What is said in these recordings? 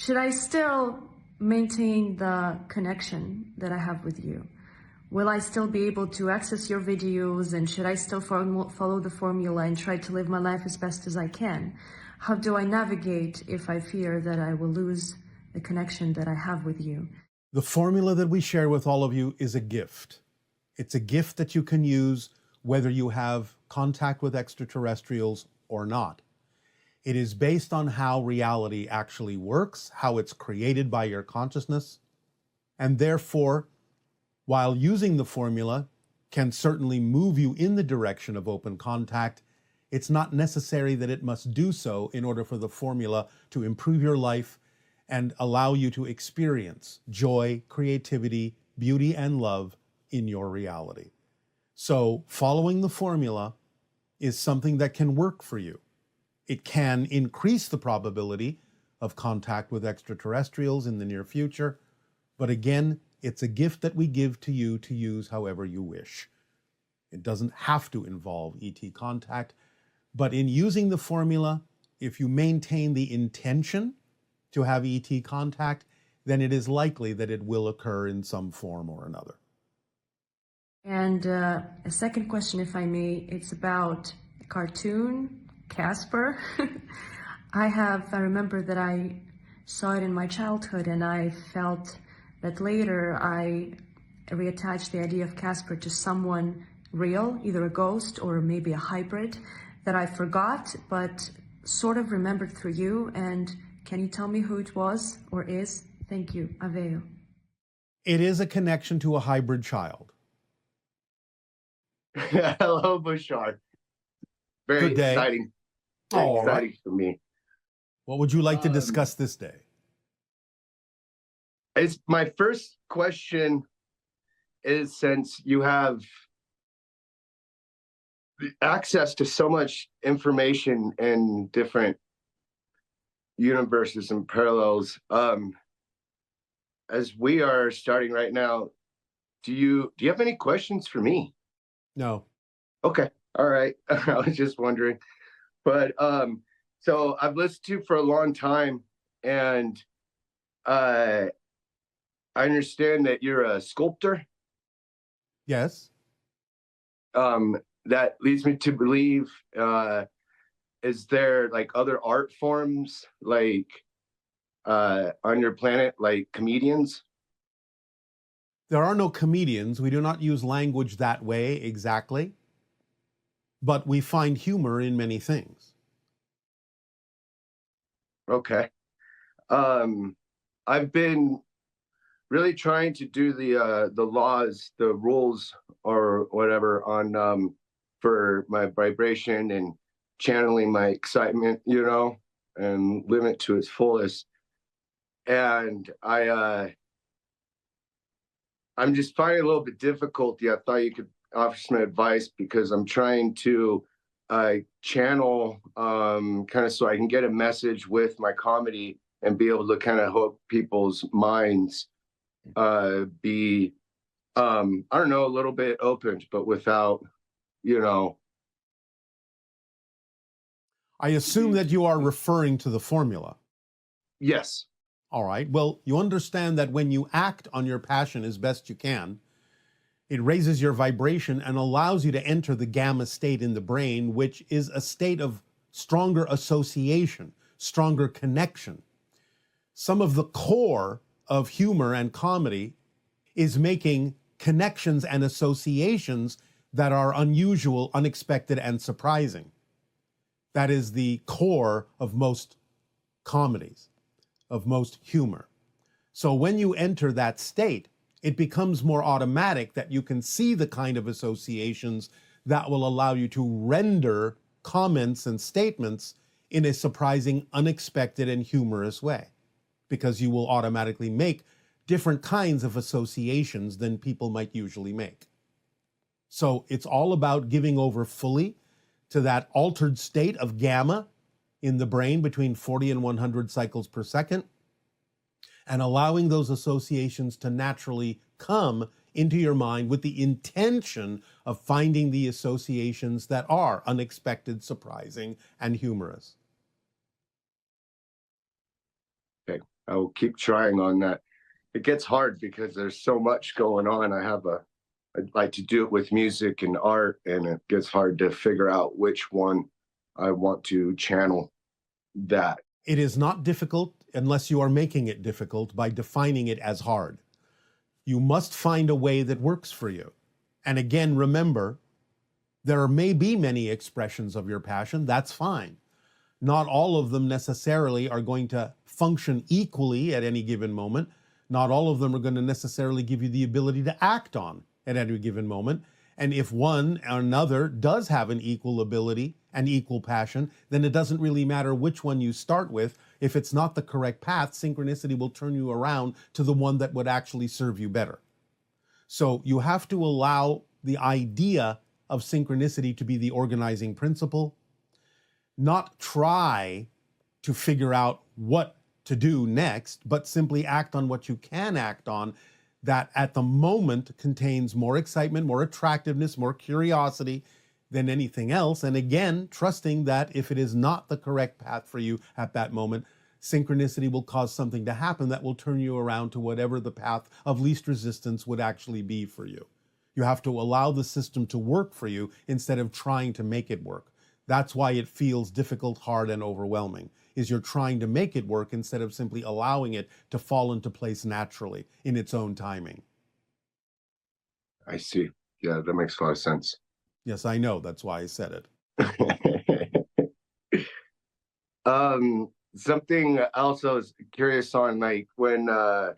should I still maintain the connection that I have with you? Will I still be able to access your videos, and should I still follow the formula and try to live my life as best as I can? How do I navigate if I fear that I will lose the connection that I have with you? The formula that we share with all of you is a gift. It's a gift that you can use whether you have contact with extraterrestrials or not. It is based on how reality actually works, how it's created by your consciousness, and therefore, while using the formula can certainly move you in the direction of open contact, it's not necessary that it must do so in order for the formula to improve your life and allow you to experience joy, creativity, beauty, and love in your reality. So following the formula is something that can work for you. It can increase the probability of contact with extraterrestrials in the near future, but again, it's a gift that we give to you to use however you wish. It doesn't have to involve ET contact, but in using the formula, if you maintain the intention to have ET contact, then it is likely that it will occur in some form or another. And a second question, if I may, it's about a cartoon, Casper. I remember that I saw it in my childhood, and I felt that later I reattached the idea of Casper to someone real, either a ghost or maybe a hybrid, that I forgot, but sort of remembered through you. And can you tell me who it was or is? Thank you. Unveil. It is a connection to a hybrid child. Hello, Bashar. Very Good day. exciting. Very exciting for me. What would you like to discuss this day? It's my first question is, since you have access to so much information in different universes and parallels, as we are starting right now, do you have any questions for me? No. Okay. All right. I was just wondering. But so I've listened to you for a long time, and I understand that you're a sculptor. Yes. That leads me to believe, is there like other art forms like on your planet, like comedians? There are no comedians. We do not use language that way exactly, but we find humor in many things. Okay. I've been really trying to do the laws, the rules, or whatever on for my vibration and channeling my excitement, and live it to its fullest. And I'm just finding it a little bit difficulty. I thought you could offer some advice, because I'm trying to channel kind of so I can get a message with my comedy and be able to kind of hook people's minds be I don't know, a little bit opened, but without, I assume that you are referring to the formula. Yes. All right. Well, you understand that when you act on your passion as best you can, it raises your vibration and allows you to enter the gamma state in the brain, which is a state of stronger association, stronger connection. Some of the core of humor and comedy is making connections and associations that are unusual, unexpected, and surprising. That is the core of most comedies, of most humor. So when you enter that state, it becomes more automatic that you can see the kind of associations that will allow you to render comments and statements in a surprising, unexpected, and humorous way, because you will automatically make different kinds of associations than people might usually make. So it's all about giving over fully to that altered state of gamma in the brain between 40 and 100 cycles per second, and allowing those associations to naturally come into your mind with the intention of finding the associations that are unexpected, surprising, and humorous. Okay. I will keep trying on that. It gets hard because there's so much going on. I'd like to do it with music and art, and it gets hard to figure out which one I want to channel that. It is not difficult unless you are making it difficult by defining it as hard. You must find a way that works for you. And again, remember, there may be many expressions of your passion. That's fine. Not all of them necessarily are going to function equally at any given moment. Not all of them are going to necessarily give you the ability to act on at any given moment. And if one or another does have an equal ability and equal passion, then it doesn't really matter which one you start with. If it's not the correct path, synchronicity will turn you around to the one that would actually serve you better. So you have to allow the idea of synchronicity to be the organizing principle, not try to figure out what to do next, but simply act on what you can act on that at the moment contains more excitement, more attractiveness, more curiosity than anything else. And again, trusting that if it is not the correct path for you at that moment, synchronicity will cause something to happen that will turn you around to whatever the path of least resistance would actually be for you. You have to allow the system to work for you instead of trying to make it work. That's why it feels difficult, hard, and overwhelming, is you're trying to make it work instead of simply allowing it to fall into place naturally in its own timing. I see. Yeah, that makes a lot of sense. Yes, I know. That's why I said it. Something else I was curious on, like when the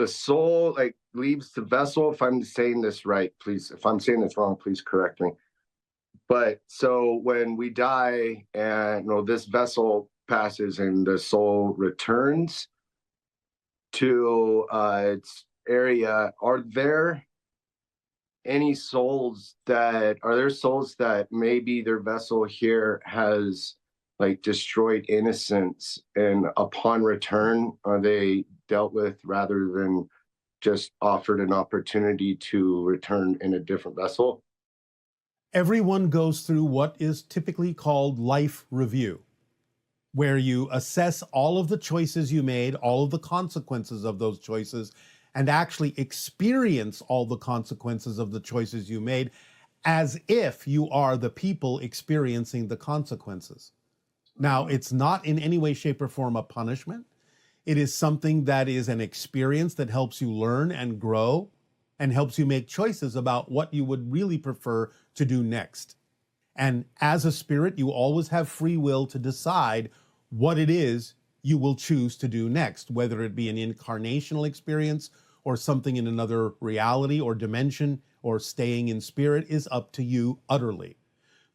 soul like leaves the vessel, if I'm saying this right, please, if I'm saying this wrong, please correct me. But so when we die and this vessel passes and the soul returns to its area, are there souls that maybe their vessel here has like destroyed innocence, and upon return are they dealt with rather than just offered an opportunity to return in a different vessel? Everyone goes through what is typically called life review, where you assess all of the choices you made, all of the consequences of those choices, and actually experience all the consequences of the choices you made as if you are the people experiencing the consequences. Now, it's not in any way, shape, or form a punishment. It is something that is an experience that helps you learn and grow and helps you make choices about what you would really prefer to do next. And as a spirit, you always have free will to decide what it is you will choose to do next, whether it be an incarnational experience or something in another reality or dimension or staying in spirit is up to you utterly.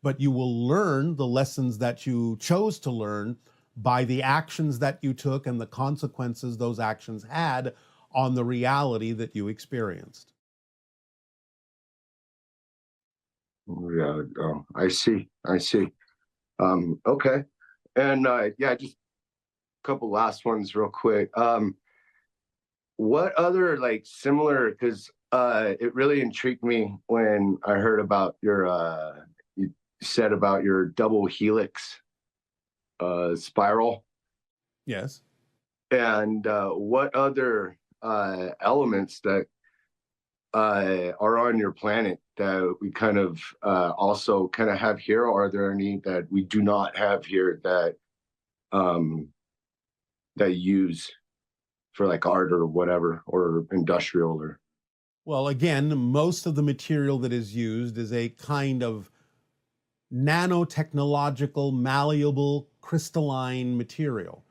But you will learn the lessons that you chose to learn by the actions that you took and the consequences those actions had on the reality that you experienced. Yeah, I see. Okay. And just a couple last ones real quick. What other like similar, because it really intrigued me when I heard about you said about your double helix spiral. Yes. And what other elements that are on your planet that we kind of also kind of have here? Or are there any that we do not have here that that use for like art or whatever, or industrial? Or Well, again, most of the material that is used is a kind of nanotechnological, malleable, crystalline material.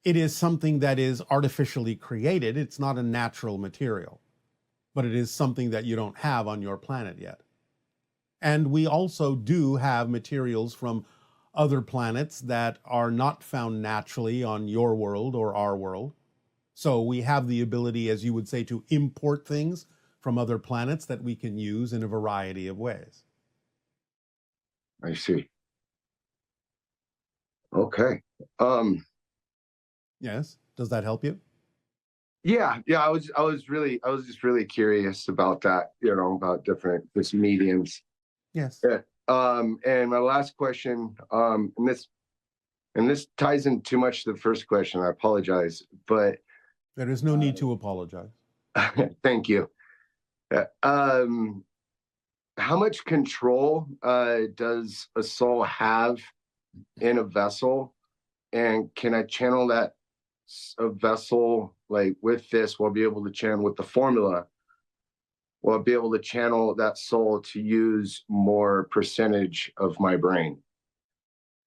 It is something that is artificially created. It's not a natural material, but it is something that you don't have on your planet yet. And we also do have materials from other planets that are not found naturally on your world or our world. So we have the ability, as you would say, to import things from other planets that we can use in a variety of ways. I see. Okay. Yes. Does that help you? Yeah. I was just really curious about that, about this mediums. Yes. Yeah. And my last question, and this and this ties in too much to the first question. I apologize, but There is no need to apologize. thank you. How much control does a soul have in a vessel? And can I channel that a vessel like with this? We'll be able to channel with the formula. We'll be able to channel that soul to use more percentage of my brain.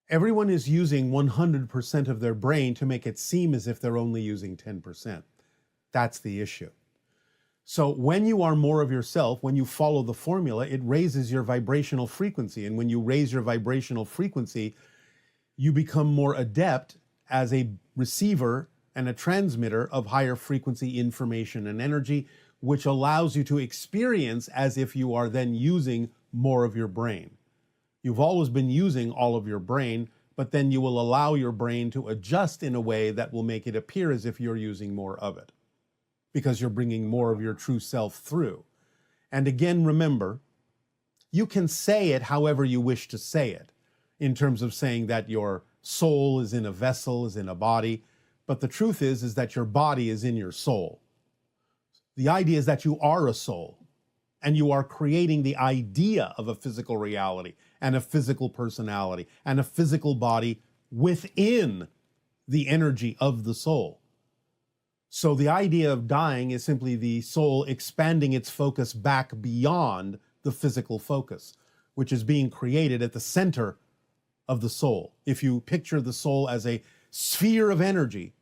Everyone is using 100% of their brain to make it seem as if they're only using 10%. That's the issue. So when you are more of yourself, when you follow the formula, it raises your vibrational frequency. And when you raise your vibrational frequency, you become more adept as a receiver and a transmitter of higher frequency information and energy, which allows you to experience as if you are then using more of your brain. You've always been using all of your brain, but then you will allow your brain to adjust in a way that will make it appear as if you're using more of it, because you're bringing more of your true self through. And again, remember, you can say it however you wish to say it, in terms of saying that your soul is in a vessel, is in a body, but the truth is that your body is in your soul. The idea is that you are a soul, and you are creating the idea of a physical reality and a physical personality and a physical body within the energy of the soul. So the idea of dying is simply the soul expanding its focus back beyond the physical focus, which is being created at the center of the soul. If you picture the soul as a sphere of energy,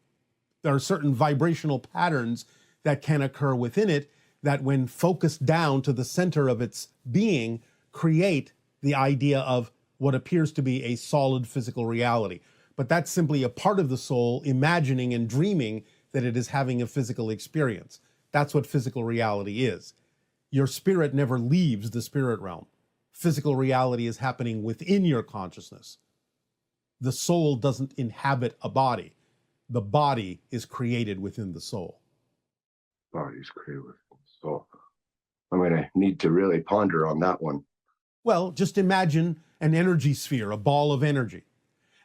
there are certain vibrational patterns that can occur within it that, when focused down to the center of its being, create the idea of what appears to be a solid physical reality. But that's simply a part of the soul imagining and dreaming that it is having a physical experience. That's what physical reality is. Your spirit never leaves the spirit realm. Physical reality is happening within your consciousness. The soul doesn't inhabit a body. The body is created within the soul. Body's created within the soul. I'm going to need to really ponder on that one. Well, just imagine an energy sphere, a ball of energy,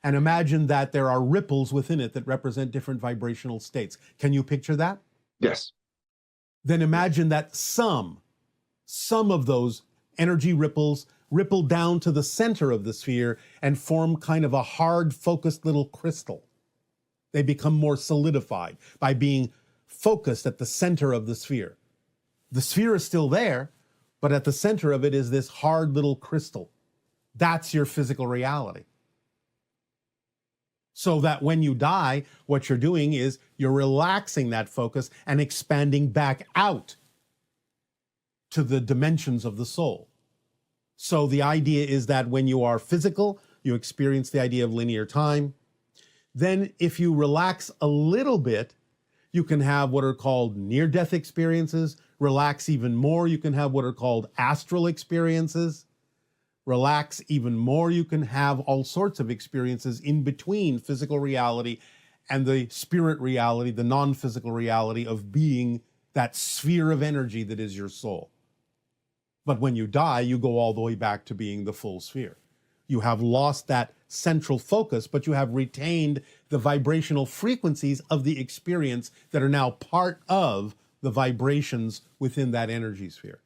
and imagine that there are ripples within it that represent different vibrational states. Can you picture that? Yes. Then imagine that some of those energy ripples ripple down to the center of the sphere and form kind of a hard, focused little crystal. They become more solidified by being focused at the center of the sphere. The sphere is still there, but at the center of it is this hard little crystal. That's your physical reality. So that when you die, what you're doing is you're relaxing that focus and expanding back out to the dimensions of the soul. So the idea is that when you are physical, you experience the idea of linear time. Then if you relax a little bit, you can have what are called near-death experiences. Relax even more, you can have what are called astral experiences. Relax even more, you can have all sorts of experiences in between physical reality and the spirit reality, the non-physical reality of being that sphere of energy that is your soul. But when you die, you go all the way back to being the full sphere. You have lost that central focus, but you have retained the vibrational frequencies of the experience that are now part of the vibrations within that energy sphere.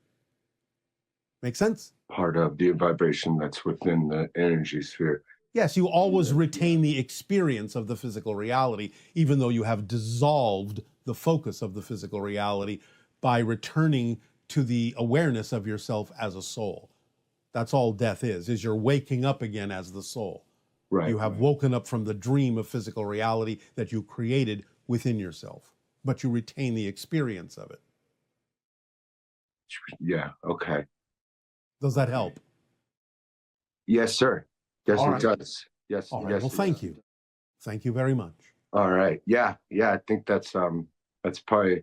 Make sense? Part of the vibration that's within the energy sphere. Yes, you always retain the experience of the physical reality, even though you have dissolved the focus of the physical reality by returning to the awareness of yourself as a soul. That's all death is you're waking up again as the soul. Right. You have woken up from the dream of physical reality that you created within yourself, but you retain the experience of it. Yeah, okay. Does that help? Yes, sir. Yes, All it right. does. Yes. All right. Yes, Well, thank you. Thank you very much. All right. Yeah. I think that's probably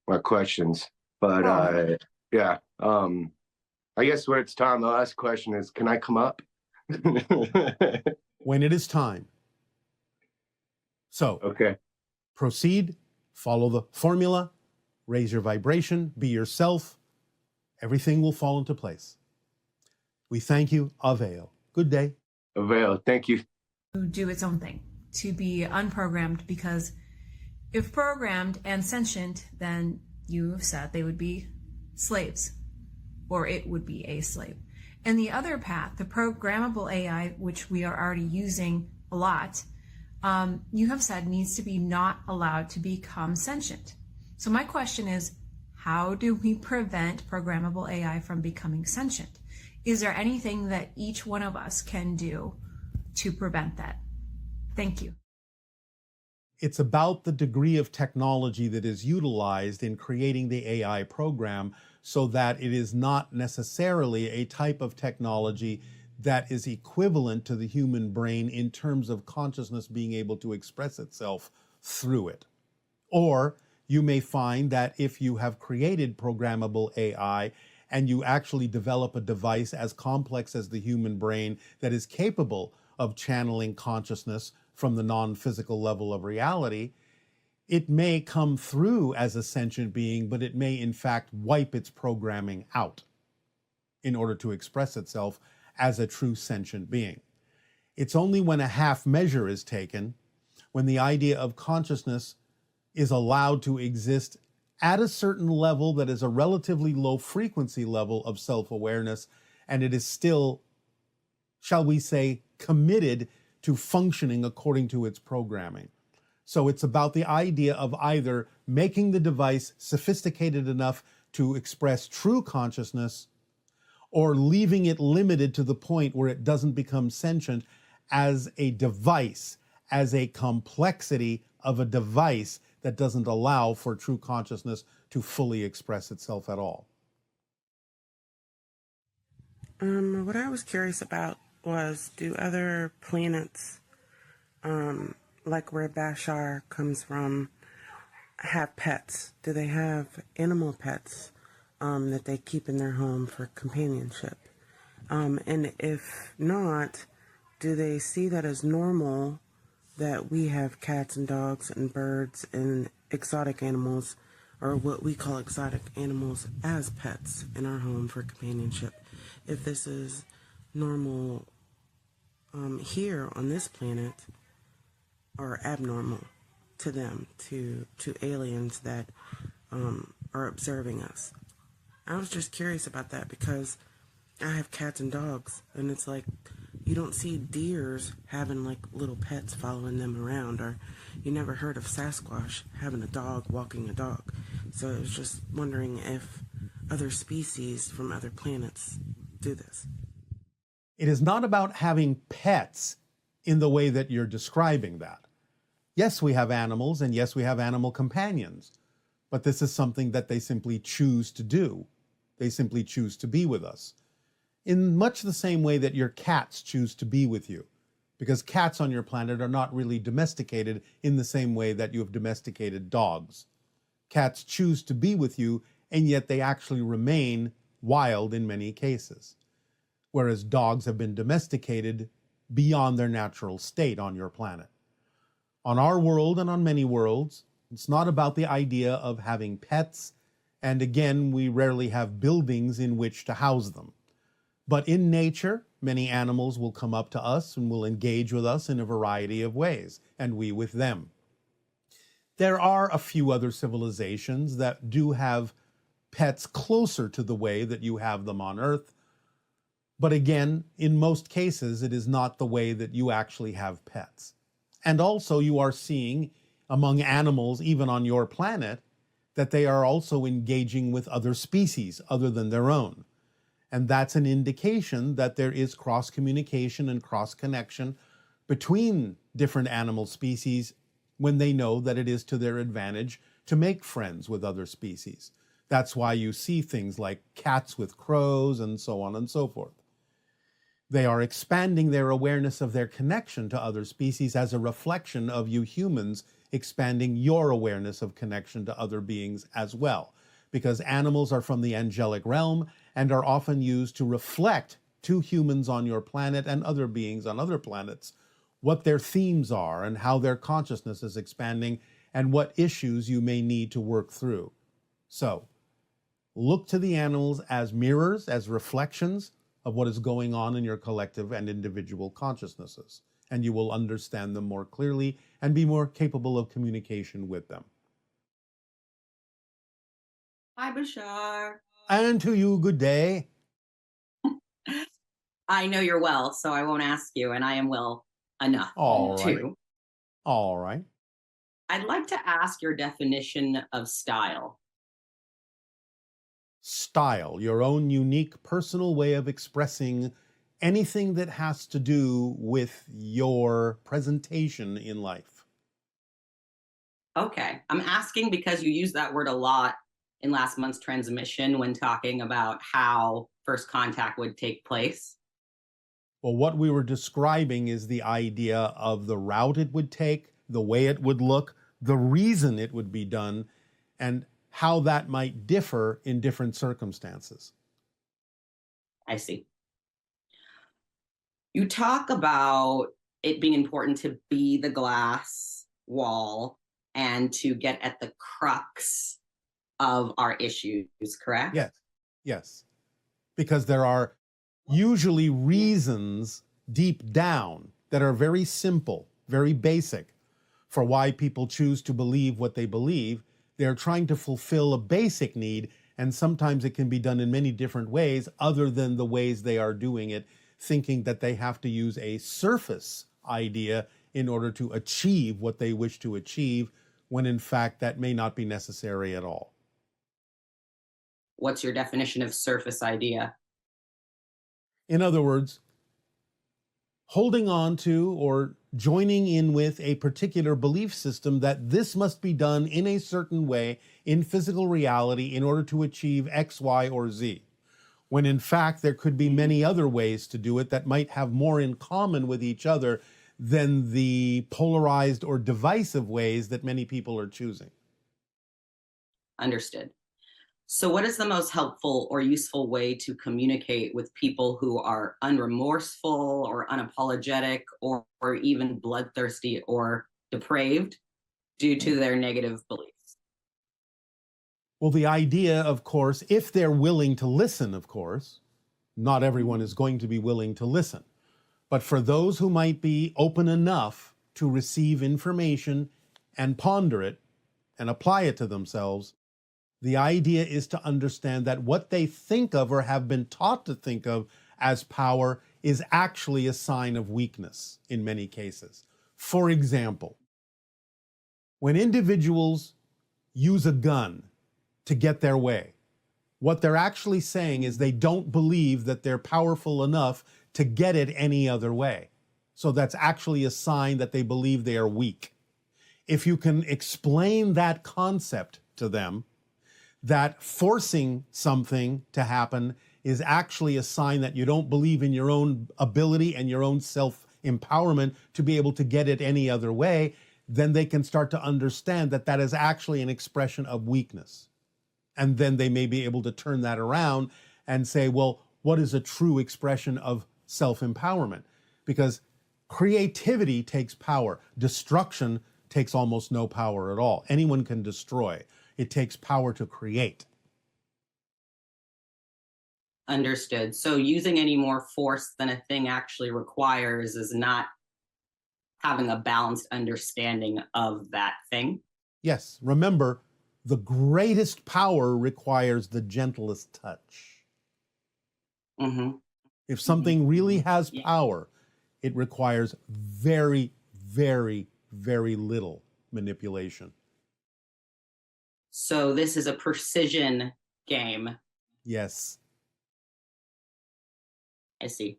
my questions. But yeah. I guess when it's time, the last question is, can I come up? When it is time. So, Okay. proceed, follow the formula, raise your vibration, be yourself. Everything will fall into place. We thank you. Avail. Good day. Avail. Thank you. do its own thing, to be unprogrammed, because if programmed and sentient, then you have said they would be slaves, or it would be a slave. And the other path, the programmable AI, which we are already using a lot, you have said needs to be not allowed to become sentient. So my question is, how do we prevent programmable AI from becoming sentient? Is there anything that each one of us can do to prevent that? Thank you. It's about the degree of technology that is utilized in creating the AI program, so that it is not necessarily a type of technology that is equivalent to the human brain in terms of consciousness being able to express itself through it. Or you may find that if you have created programmable AI and you actually develop a device as complex as the human brain that is capable of channeling consciousness from the non-physical level of reality, it may come through as a sentient being, but it may in fact wipe its programming out in order to express itself as a true sentient being. It's only when a half measure is taken, when the idea of consciousness is allowed to exist at a certain level that is a relatively low frequency level of self-awareness, and it is still, shall we say, committed to functioning according to its programming. So it's about the idea of either making the device sophisticated enough to express true consciousness, or leaving it limited to the point where it doesn't become sentient as a device, as a complexity of a device that doesn't allow for true consciousness to fully express itself at all. What I was curious about was, do other planets, like where Bashar comes from, have pets? Do they have animal pets that they keep in their home for companionship? And if not, do they see that as normal that we have cats and dogs and birds and exotic animals, or what we call exotic animals, as pets in our home for companionship? If this is normal here on this planet, or abnormal to them, to aliens that are observing us. I was just curious about that, because I have cats and dogs, and it's like you don't see deers having like little pets following them around, or you never heard of Sasquatch having a dog walking a dog. So I was just wondering if other species from other planets do this. It is not about having pets in the way that you're describing that. Yes, we have animals, and yes, we have animal companions, but this is something that they simply choose to do. They simply choose to be with us, in much the same way that your cats choose to be with you, because cats on your planet are not really domesticated in the same way that you have domesticated dogs. Cats choose to be with you, and yet they actually remain wild in many cases, whereas dogs have been domesticated beyond their natural state on your planet. On our world and on many worlds, it's not about the idea of having pets, and again, we rarely have buildings in which to house them. But in nature, many animals will come up to us and will engage with us in a variety of ways, and we with them. There are a few other civilizations that do have pets closer to the way that you have them on Earth, but again, in most cases, it is not the way that you actually have pets. And also you are seeing among animals, even on your planet, that they are also engaging with other species other than their own. And that's an indication that there is cross-communication and cross-connection between different animal species when they know that it is to their advantage to make friends with other species. That's why you see things like cats with crows and so on and so forth. They are expanding their awareness of their connection to other species as a reflection of you humans expanding your awareness of connection to other beings as well. Because animals are from the angelic realm and are often used to reflect to humans on your planet and other beings on other planets what their themes are and how their consciousness is expanding and what issues you may need to work through. So, look to the animals as mirrors, as reflections of what is going on in your collective and individual consciousnesses. and you will understand them more clearly and be more capable of communication with them. Hi, Bashar. And to you, good day. I know you're well, so I won't ask you, and I am well enough All right. too. All right. I'd like to ask your definition of style. Style, your own unique personal way of expressing anything that has to do with your presentation in life. Okay, I'm asking because you use that word a lot in last month's transmission when talking about how first contact would take place. Well, what we were describing is the idea of the route it would take, the way it would look, the reason it would be done, and how that might differ in different circumstances. I see. You talk about it being important to be the glass wall and to get at the crux of our issues, correct? Yes, yes. Because there are usually reasons deep down that are very simple, very basic for why people choose to believe what they believe. They're trying to fulfill a basic need, and sometimes it can be done in many different ways other than the ways they are doing it, thinking that they have to use a surface idea in order to achieve what they wish to achieve, when in fact that may not be necessary at all. What's your definition of surface idea? In other words, holding on to or joining in with a particular belief system that this must be done in a certain way in physical reality in order to achieve X, Y, or Z, when in fact there could be many other ways to do it that might have more in common with each other than the polarized or divisive ways that many people are choosing. Understood. So what is the most helpful or useful way to communicate with people who are unremorseful or unapologetic or even bloodthirsty or depraved due to their negative beliefs? Well, the idea, of course, if they're willing to listen, of course, not everyone is going to be willing to listen. But for those who might be open enough to receive information and ponder it and apply it to themselves, the idea is to understand that what they think of or have been taught to think of as power is actually a sign of weakness in many cases. For example, when individuals use a gun to get their way, what they're actually saying is they don't believe that they're powerful enough to get it any other way. So that's actually a sign that they believe they are weak. If you can explain that concept to them, that forcing something to happen is actually a sign that you don't believe in your own ability and your own self-empowerment to be able to get it any other way, then they can start to understand that that is actually an expression of weakness. And then they may be able to turn that around and say, well, what is a true expression of self-empowerment? Because creativity takes power. Destruction takes almost no power at all. Anyone can destroy. It takes power to create. Understood. So using any more force than a thing actually requires is not having a balanced understanding of that thing. Yes, remember, the greatest power requires the gentlest touch. Mm-hmm. If something really has power, it requires very, very, very little manipulation. So this is a precision game. Yes. I see.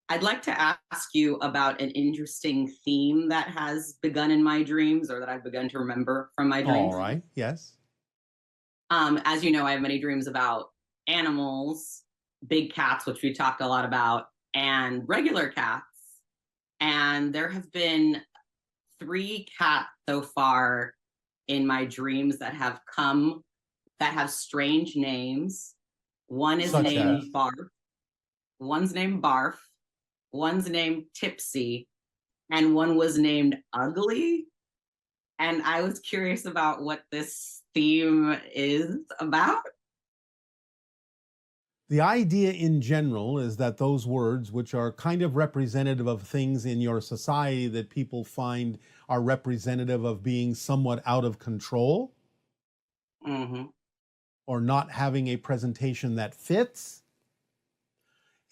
I'd like to ask you about an interesting theme that has begun in my dreams, or that I've begun to remember from my dreams. All right. Yes. As you know, I have many dreams about animals, big cats, which we talked a lot about, and regular cats. And there have been 3 cats so far in my dreams that have come that have strange names. One is Such named as? Barf. One's named Barf. One's named Tipsy. And one was named Ugly. And I was curious about what this theme is about. The idea in general is that those words, which are kind of representative of things in your society that people find are representative of being somewhat out of control Mm-hmm. or not having a presentation that fits,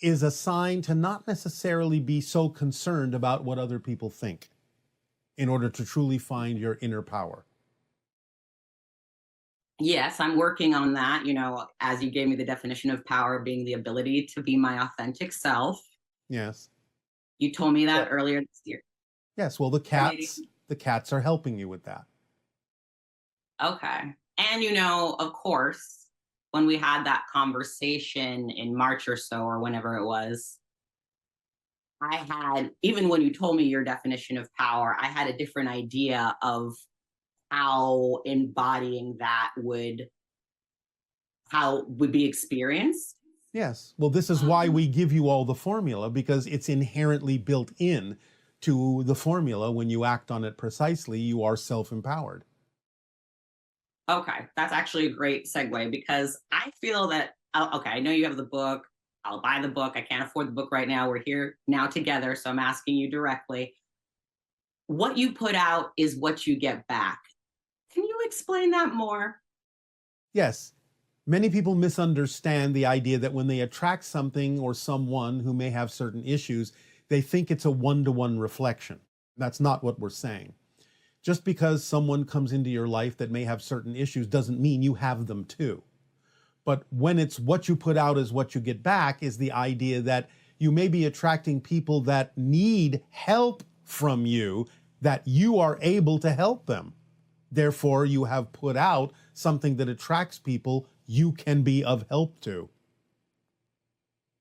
is a sign to not necessarily be so concerned about what other people think in order to truly find your inner power. Yes, I'm working on that. You know, as you gave me the definition of power being the ability to be my authentic self. Yes. You told me that earlier this year. Yes. Well, the cats are helping you with that. Okay. And, you know, of course, when we had that conversation in March or so, or whenever it was, I had, even when you told me your definition of power, I had a different idea of how embodying that would be experienced. Yes. Well, this is why we give you all the formula, because it's inherently built in to the formula. When you act on it precisely, you are self-empowered. Okay, that's actually a great segue, because I feel that, okay, I know you have the book. I'll buy the book. I can't afford the book right now. We're here now together, so I'm asking you directly. What you put out is what you get back. Can you explain that more? Yes. Many people misunderstand the idea that when they attract something or someone who may have certain issues, they think it's a one-to-one reflection. That's not what we're saying. Just because someone comes into your life that may have certain issues doesn't mean you have them too. But when it's what you put out is what you get back, is the idea that you may be attracting people that need help from you, that you are able to help them. Therefore, you have put out something that attracts people you can be of help to.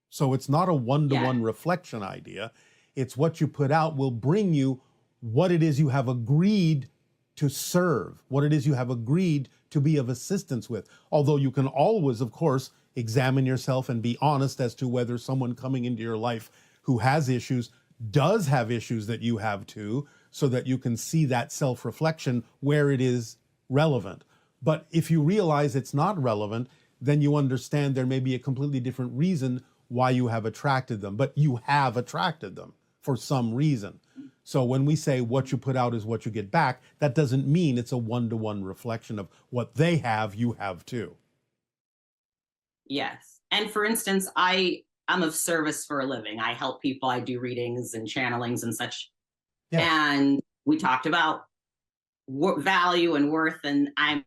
So it's not a one-to-one reflection idea. It's what you put out will bring you what it is you have agreed to serve, what it is you have agreed to be of assistance with. Although you can always, of course, examine yourself and be honest as to whether someone coming into your life who has issues does have issues that you have too, so that you can see that self-reflection where it is relevant. But if you realize it's not relevant, then you understand there may be a completely different reason why you have attracted them, but you have attracted them for some reason. So when we say what you put out is what you get back, that doesn't mean it's a one-to-one reflection of what they have, you have too. Yes. And for instance, I'm of service for a living. I help people. I do readings and channelings and such. Yes. And we talked about value and worth, and I'm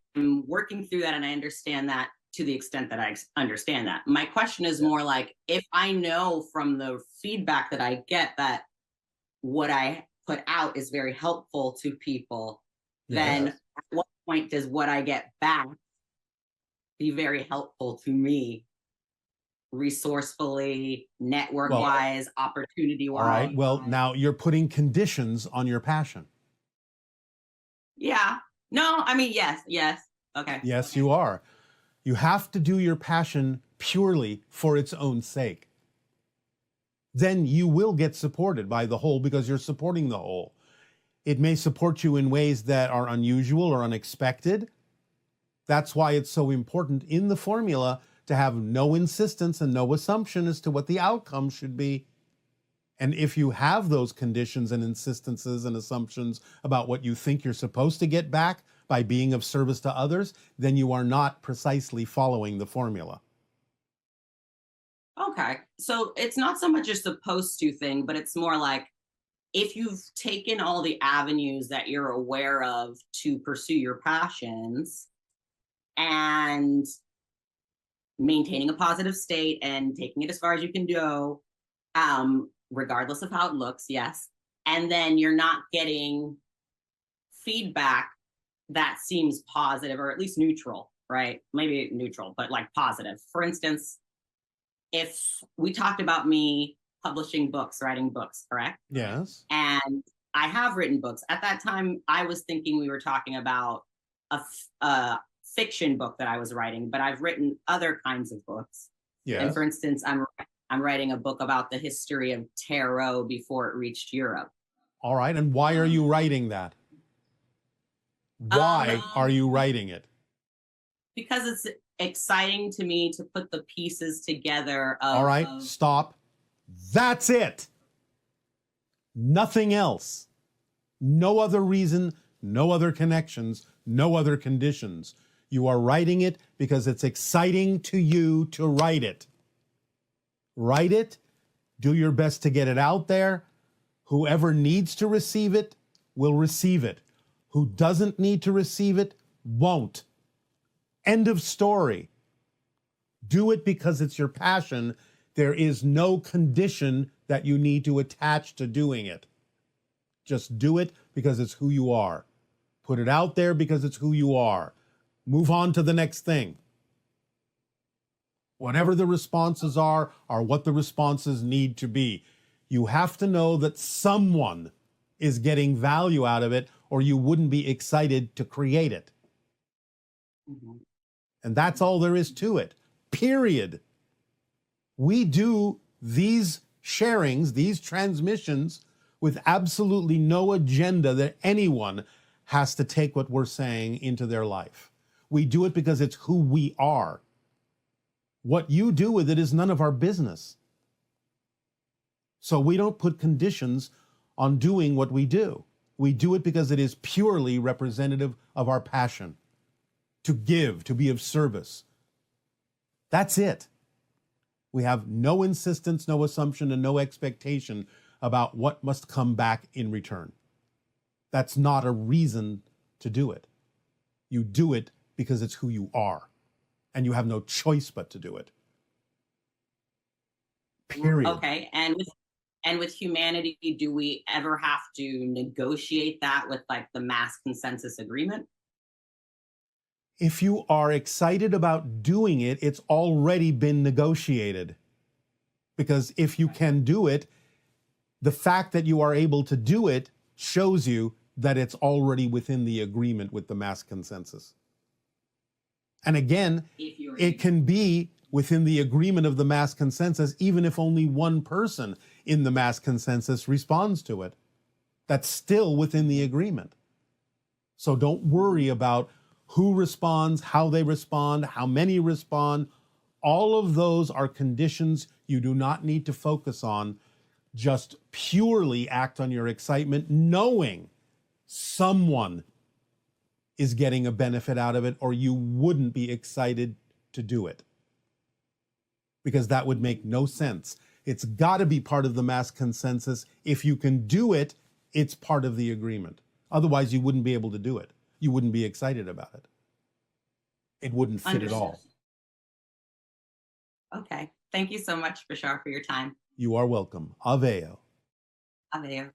working through that, and I understand that to the extent that I understand that. My question is more like, if I know from the feedback that I get that what I put out is very helpful to people, then at what point does what I get back be very helpful to me, resourcefully, network-wise, opportunity-wise? All right. Well, now you're putting conditions on your passion. Yeah. No, I mean, yes. Okay. Yes, you are. You have to do your passion purely for its own sake. Then you will get supported by the whole, because you're supporting the whole. It may support you in ways that are unusual or unexpected. That's why it's so important in the formula to have no insistence and no assumption as to what the outcome should be. And if you have those conditions and insistences and assumptions about what you think you're supposed to get back by being of service to others, then you are not precisely following the formula. Okay. So it's not so much a supposed to thing, but it's more like, if you've taken all the avenues that you're aware of to pursue your passions and maintaining a positive state and taking it as far as you can go, regardless of how it looks, yes. And then you're not getting feedback that seems positive, or at least neutral, right? Maybe neutral, but like positive. For instance, if we talked about me publishing books, writing books, correct? Yes. And I have written books. At that time, I was thinking we were talking about a fiction book that I was writing, but I've written other kinds of books. Yes. And for instance, I'm writing a book about the history of tarot before it reached Europe. All right. And why are you writing that? Why are you writing it? Because exciting to me to put the pieces together of, All right, stop. That's it. Nothing else. No other reason, no other connections, no other conditions. You are writing it because it's exciting to you to write it. Write it. Do your best to get it out there. Whoever needs to receive it will receive it. Who doesn't need to receive it won't. End of story. Do it because it's your passion. There is no condition that you need to attach to doing it. Just do it because it's who you are. Put it out there because it's who you are. Move on to the next thing. Whatever the responses are what the responses need to be. You have to know that someone is getting value out of it, or you wouldn't be excited to create it. Mhm. And that's all there is to it. Period. We do these sharings, these transmissions, with absolutely no agenda that anyone has to take what we're saying into their life. We do it because it's who we are. What you do with it is none of our business. So we don't put conditions on doing what we do. We do it because it is purely representative of our passion. To give, to be of service. That's it. We have no insistence, no assumption, and no expectation about what must come back in return. That's not a reason to do it. You do it because it's who you are, and you have no choice but to do it. Period. Okay, and with humanity, do we ever have to negotiate that with like the mass consensus agreement? If you are excited about doing it, it's already been negotiated. Because if you can do it, the fact that you are able to do it shows you that it's already within the agreement with the mass consensus. And again, it can be within the agreement of the mass consensus, even if only one person in the mass consensus responds to it. That's still within the agreement. So don't worry about who responds, how they respond, how many respond. All of those are conditions you do not need to focus on. Just purely act on your excitement, knowing someone is getting a benefit out of it, or you wouldn't be excited to do it. Because that would make no sense. It's got to be part of the mass consensus. If you can do it, it's part of the agreement. Otherwise, you wouldn't be able to do it. You wouldn't be excited about it. It wouldn't fit at all. Okay. Thank you so much, Bashar, for your time. You are welcome. Aveo. Aveo.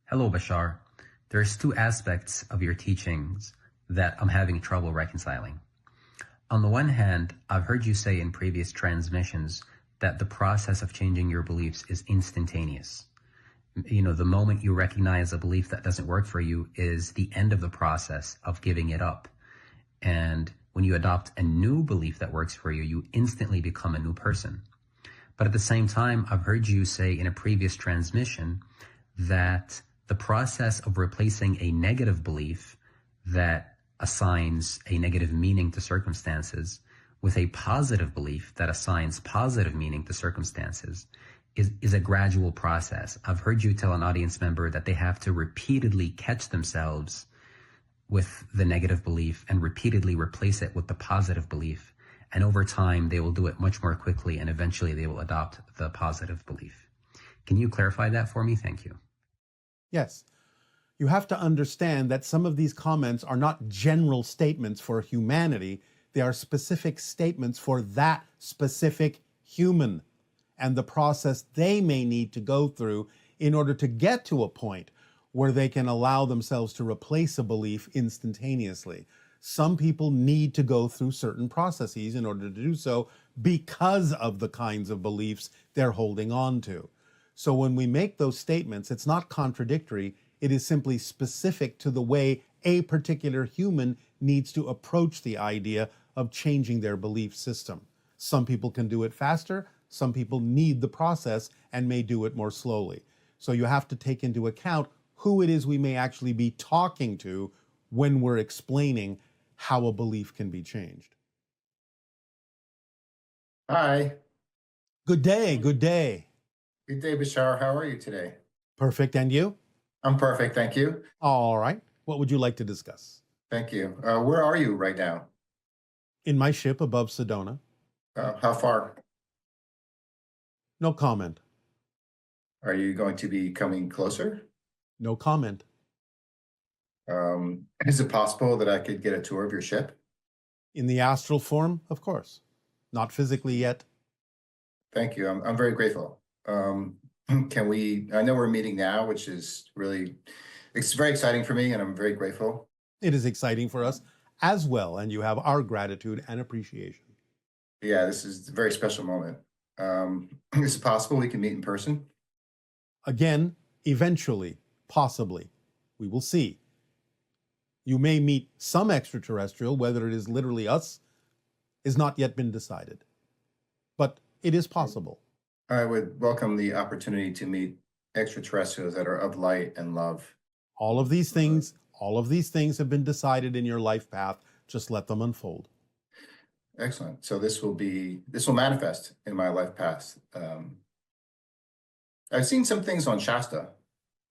Hello, Bashar. There's two aspects of your teachings that I'm having trouble reconciling. On the one hand, I've heard you say in previous transmissions that the process of changing your beliefs is instantaneous. You know, the moment you recognize a belief that doesn't work for you is the end of the process of giving it up. And when you adopt a new belief that works for you, you instantly become a new person. But at the same time, I've heard you say in a previous transmission that the process of replacing a negative belief that assigns a negative meaning to circumstances with a positive belief that assigns positive meaning to circumstances is a gradual process. I've heard you tell an audience member that they have to repeatedly catch themselves with the negative belief and repeatedly replace it with the positive belief. And over time, they will do it much more quickly, and eventually they will adopt the positive belief. Can you clarify that for me? Thank you. Yes. You have to understand that some of these comments are not general statements for humanity. They are specific statements for that specific human and the process they may need to go through in order to get to a point where they can allow themselves to replace a belief instantaneously. Some people need to go through certain processes in order to do so because of the kinds of beliefs they're holding on to. So when we make those statements, it's not contradictory. It is simply specific to the way a particular human needs to approach the idea of changing their belief system. Some people can do it faster. Some people need the process and may do it more slowly. So you have to take into account who it is we may actually be talking to when we're explaining how a belief can be changed. Hi. Good day, good day. Good day, Bashar. How are you today? Perfect, and you? I'm perfect, thank you. All right. What would you like to discuss? Thank you. Where are you right now? In my ship above Sedona. How far? No comment. Are you going to be coming closer? No comment. Is it possible that I could get a tour of your ship? In the astral form, of course. Not physically yet. Thank you. I'm very grateful. Can we, I know we're meeting now, which is really, it's very exciting for me and I'm very grateful. It is exciting for us as well, and you have our gratitude and appreciation. Yeah, this is a very special moment. Is it possible we can meet in person? Again, eventually, possibly, we will see. You may meet some extraterrestrial, whether it is literally us, has not yet been decided. But it is possible. I would welcome the opportunity to meet extraterrestrials that are of light and love. All of these things have been decided in your life path. Just let them unfold. Excellent. So this will manifest in my life path. I've seen some things on Shasta.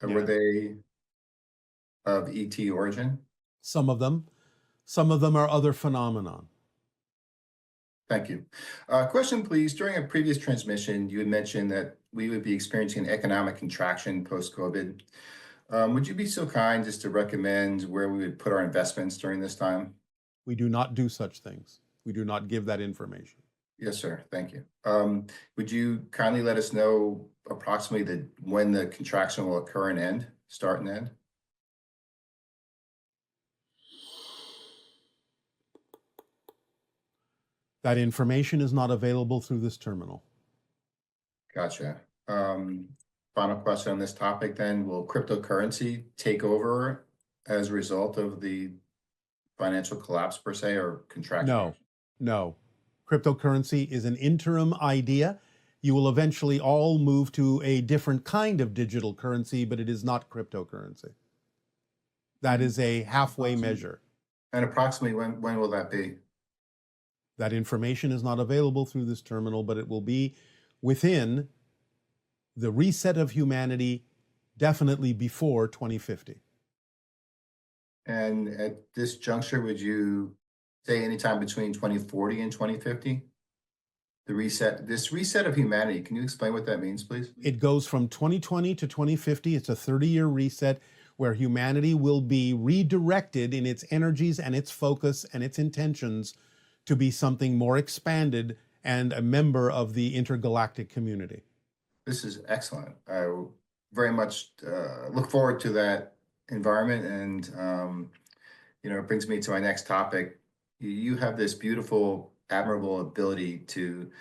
Yeah. Were they of ET origin? Some of them are other phenomenon. Thank you. Question, please. During a previous transmission, you had mentioned that we would be experiencing an economic contraction post-COVID. Would you be so kind just to recommend where we would put our investments during this time? We do not do such things. We do not give that information. Yes, sir. Thank you. Would you kindly let us know approximately when the contraction will occur and end, start and end? That information is not available through this terminal. Gotcha. Final question on this topic then. Will cryptocurrency take over as a result of the financial collapse per se or contraction? No. Cryptocurrency is an interim idea. You will eventually all move to a different kind of digital currency, but it is not cryptocurrency. That is a halfway measure. And approximately when will that be? That information is not available through this terminal, but it will be within the reset of humanity, definitely before 2050. And at this juncture, would you say anytime between 2040 and 2050? This reset of humanity, can you explain what that means, please? It goes from 2020 to 2050. It's a 30-year reset where humanity will be redirected in its energies and its focus and its intentions to be something more expanded and a member of the intergalactic community. This is excellent. I very much look forward to that environment. And, it brings me to my next topic. You have this beautiful, admirable ability to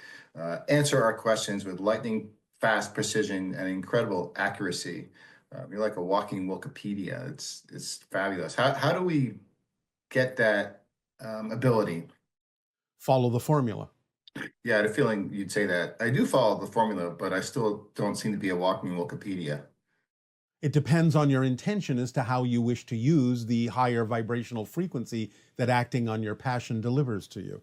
answer our questions with lightning fast precision and incredible accuracy. You're like a walking Wikipedia. It's fabulous. How do we get that ability? Follow the formula. Yeah, I had a feeling you'd say that. I do follow the formula, but I still don't seem to be a walking Wikipedia. It depends on your intention as to how you wish to use the higher vibrational frequency that acting on your passion delivers to you.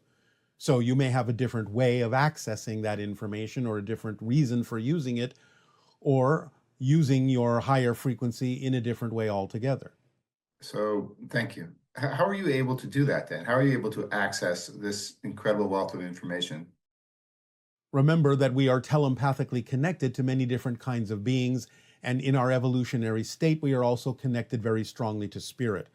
So you may have a different way of accessing that information or a different reason for using it, or using your higher frequency in a different way altogether. So thank you. How are you able to do that then? How are you able to access this incredible wealth of information? Remember that we are telepathically connected to many different kinds of beings, and in our evolutionary state, we are also connected very strongly to spirit.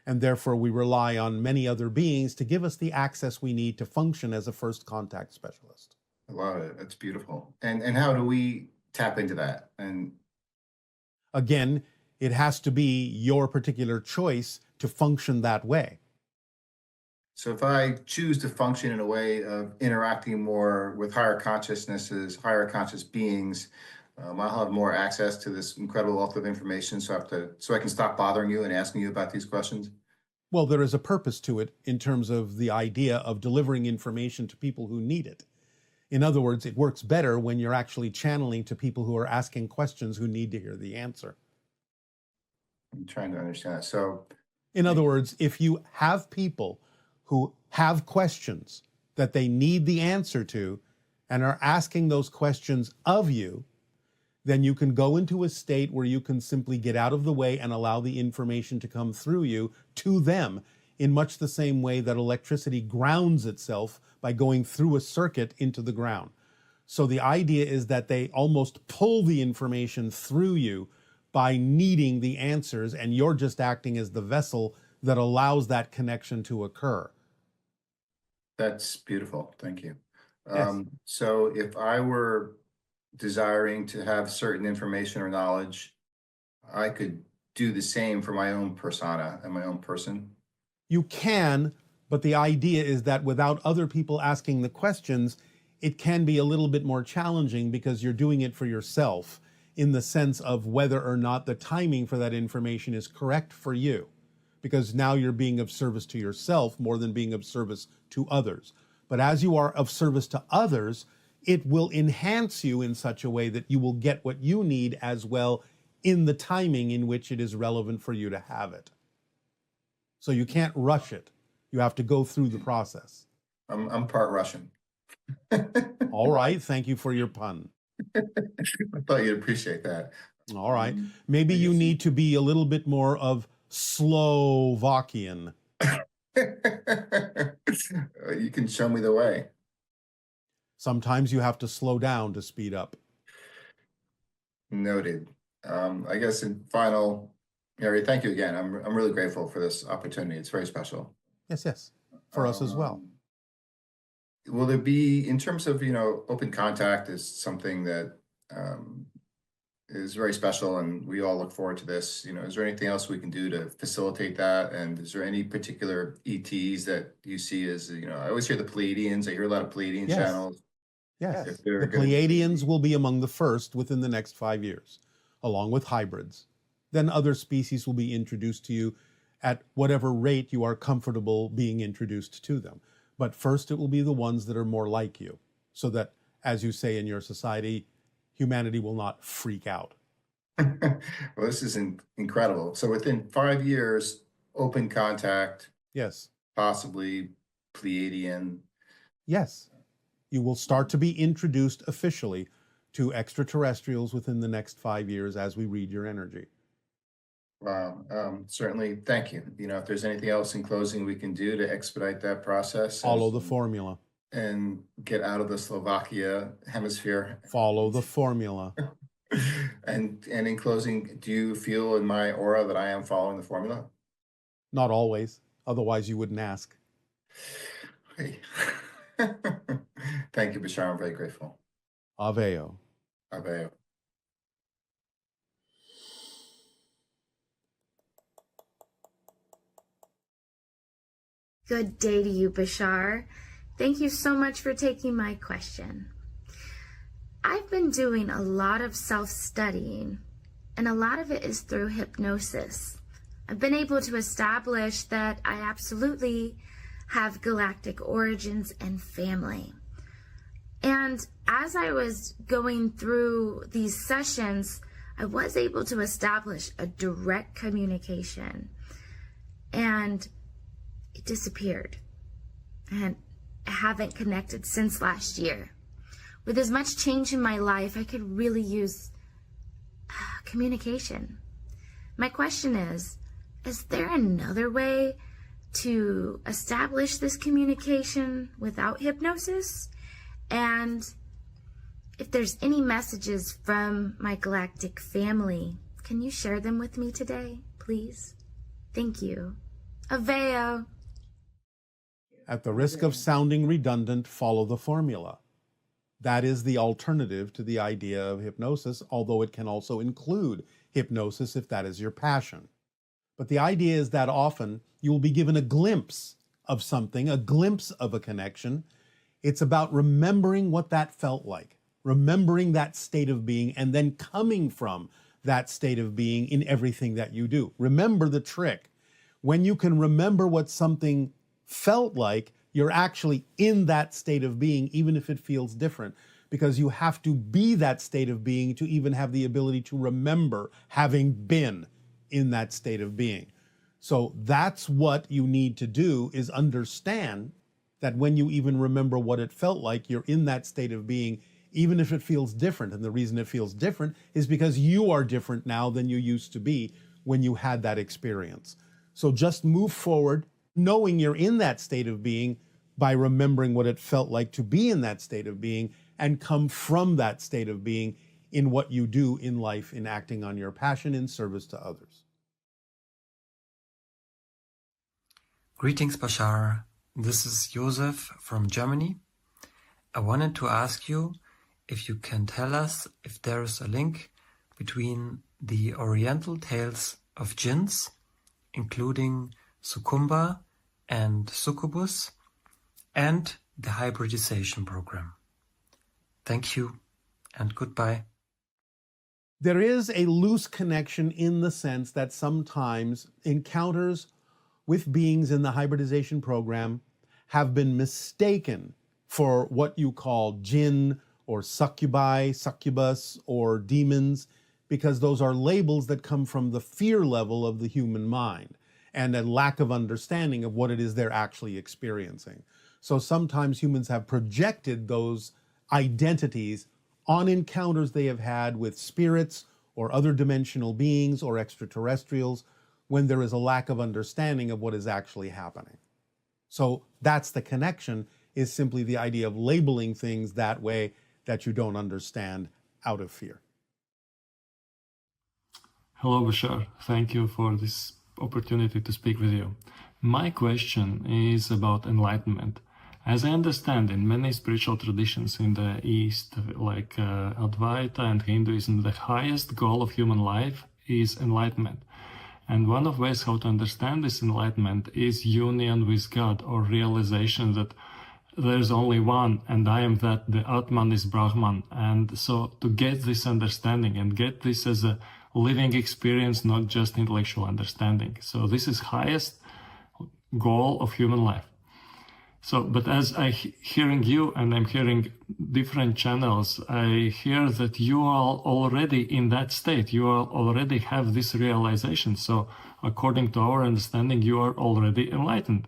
And therefore, we rely on many other beings to give us the access we need to function as a first contact specialist. I love it. That's beautiful. And how do we tap into that? And again, it has to be your particular choice to function that way. So if I choose to function in a way of interacting more with higher consciousnesses, higher conscious beings, I'll have more access to this incredible wealth of information. So I can stop bothering you and asking you about these questions. Well, there is a purpose to it in terms of the idea of delivering information to people who need it. In other words, it works better when you're actually channeling to people who are asking questions who need to hear the answer. I'm trying to understand that. So, in other words, if you have people who have questions that they need the answer to and are asking those questions of you, then you can go into a state where you can simply get out of the way and allow the information to come through you to them, in much the same way that electricity grounds itself by going through a circuit into the ground. So the idea is that they almost pull the information through you by needing the answers, and you're just acting as the vessel that allows that connection to occur. That's beautiful. Thank you. Yes. So if I were desiring to have certain information or knowledge, I could do the same for my own persona and my own person. You can, but the idea is that without other people asking the questions, it can be a little bit more challenging because you're doing it for yourself, in the sense of whether or not the timing for that information is correct for you. Because now you're being of service to yourself more than being of service to others. But as you are of service to others, it will enhance you in such a way that you will get what you need as well in the timing in which it is relevant for you to have it. So you can't rush it. You have to go through the process. I'm part Russian. All right. Thank you for your pun. I thought you'd appreciate that. All right. Maybe you need to be a little bit more of Slovakian. You can show me the way. Sometimes you have to slow down to speed up. Noted. I guess in final, Harry, thank you again. I'm really grateful for this opportunity. It's very special. Yes. For us as well. Will there be, in terms of, open contact is something that is very special, and we all look forward to this. Is there anything else we can do to facilitate that? And is there any particular ETs that you see as, I always hear the Pleiadians. I hear a lot of Pleiadian channels. Yes. The Pleiadians will be among the first within the next 5 years, along with hybrids. Then other species will be introduced to you at whatever rate you are comfortable being introduced to them. But first, it will be the ones that are more like you, so that, as you say in your society, humanity will not freak out. Well, this is incredible. So within 5 years, open contact. Yes. Possibly Pleiadian. Yes. You will start to be introduced officially to extraterrestrials within the next 5 years as we read your energy. Wow. Certainly. Thank you. If there's anything else in closing we can do to expedite that process. Follow the formula. And get out of the Slovakia hemisphere. Follow the formula. And in closing, do you feel in my aura that I am following the formula? Not always. Otherwise, you wouldn't ask. Hey. Thank you, Bashar. I'm very grateful. Aveo. Aveo. Good day to you, Bashar. Thank you so much for taking my question. I've been doing a lot of self-studying, and a lot of it is through hypnosis. I've been able to establish that I absolutely have galactic origins and family. And as I was going through these sessions, I was able to establish a direct communication, and it disappeared. And I haven't connected since last year. With as much change in my life, I could really use communication. My question is there another way to establish this communication without hypnosis? And if there's any messages from my galactic family, can you share them with me today, please? Thank you. Aveo. At the risk of sounding redundant, follow the formula. That is the alternative to the idea of hypnosis, although it can also include hypnosis if that is your passion. But the idea is that often you will be given a glimpse of something, a glimpse of a connection. It's about remembering what that felt like, remembering that state of being, and then coming from that state of being in everything that you do. Remember the trick. When you can remember what something felt like, you're actually in that state of being, even if it feels different, because you have to be that state of being to even have the ability to remember having been in that state of being. So that's what you need to do, is understand that when you even remember what it felt like, you're in that state of being, even if it feels different. And the reason it feels different is because you are different now than you used to be when you had that experience. So just move forward, knowing you're in that state of being by remembering what it felt like to be in that state of being, and come from that state of being in what you do in life, in acting on your passion in service to others. Greetings, Bashar. This is Josef from Germany. I wanted to ask you if you can tell us if there is a link between the Oriental tales of jinns, including Succumba and Succubus, and the hybridization program. Thank you and goodbye. There is a loose connection in the sense that sometimes encounters with beings in the hybridization program have been mistaken for what you call jinn or succubi, succubus, or demons, because those are labels that come from the fear level of the human mind and a lack of understanding of what it is they're actually experiencing. So sometimes humans have projected those identities on encounters they have had with spirits or other dimensional beings or extraterrestrials, when there is a lack of understanding of what is actually happening. So that's the connection, is simply the idea of labeling things that way that you don't understand out of fear. Hello, Bashar. Thank you for this opportunity to speak with you. My question is about enlightenment. As I understand, in many spiritual traditions in the East, like Advaita and Hinduism, the highest goal of human life is enlightenment. And one of ways how to understand this enlightenment is union with God, or realization that there's only one and I am that, the Atman is Brahman. And so to get this understanding and get this as a living experience, not just intellectual understanding. So this is highest goal of human life. So, but as I hearing you and I'm hearing different channels, I hear that you are already in that state. You are already have this realization. So according to our understanding, you are already enlightened.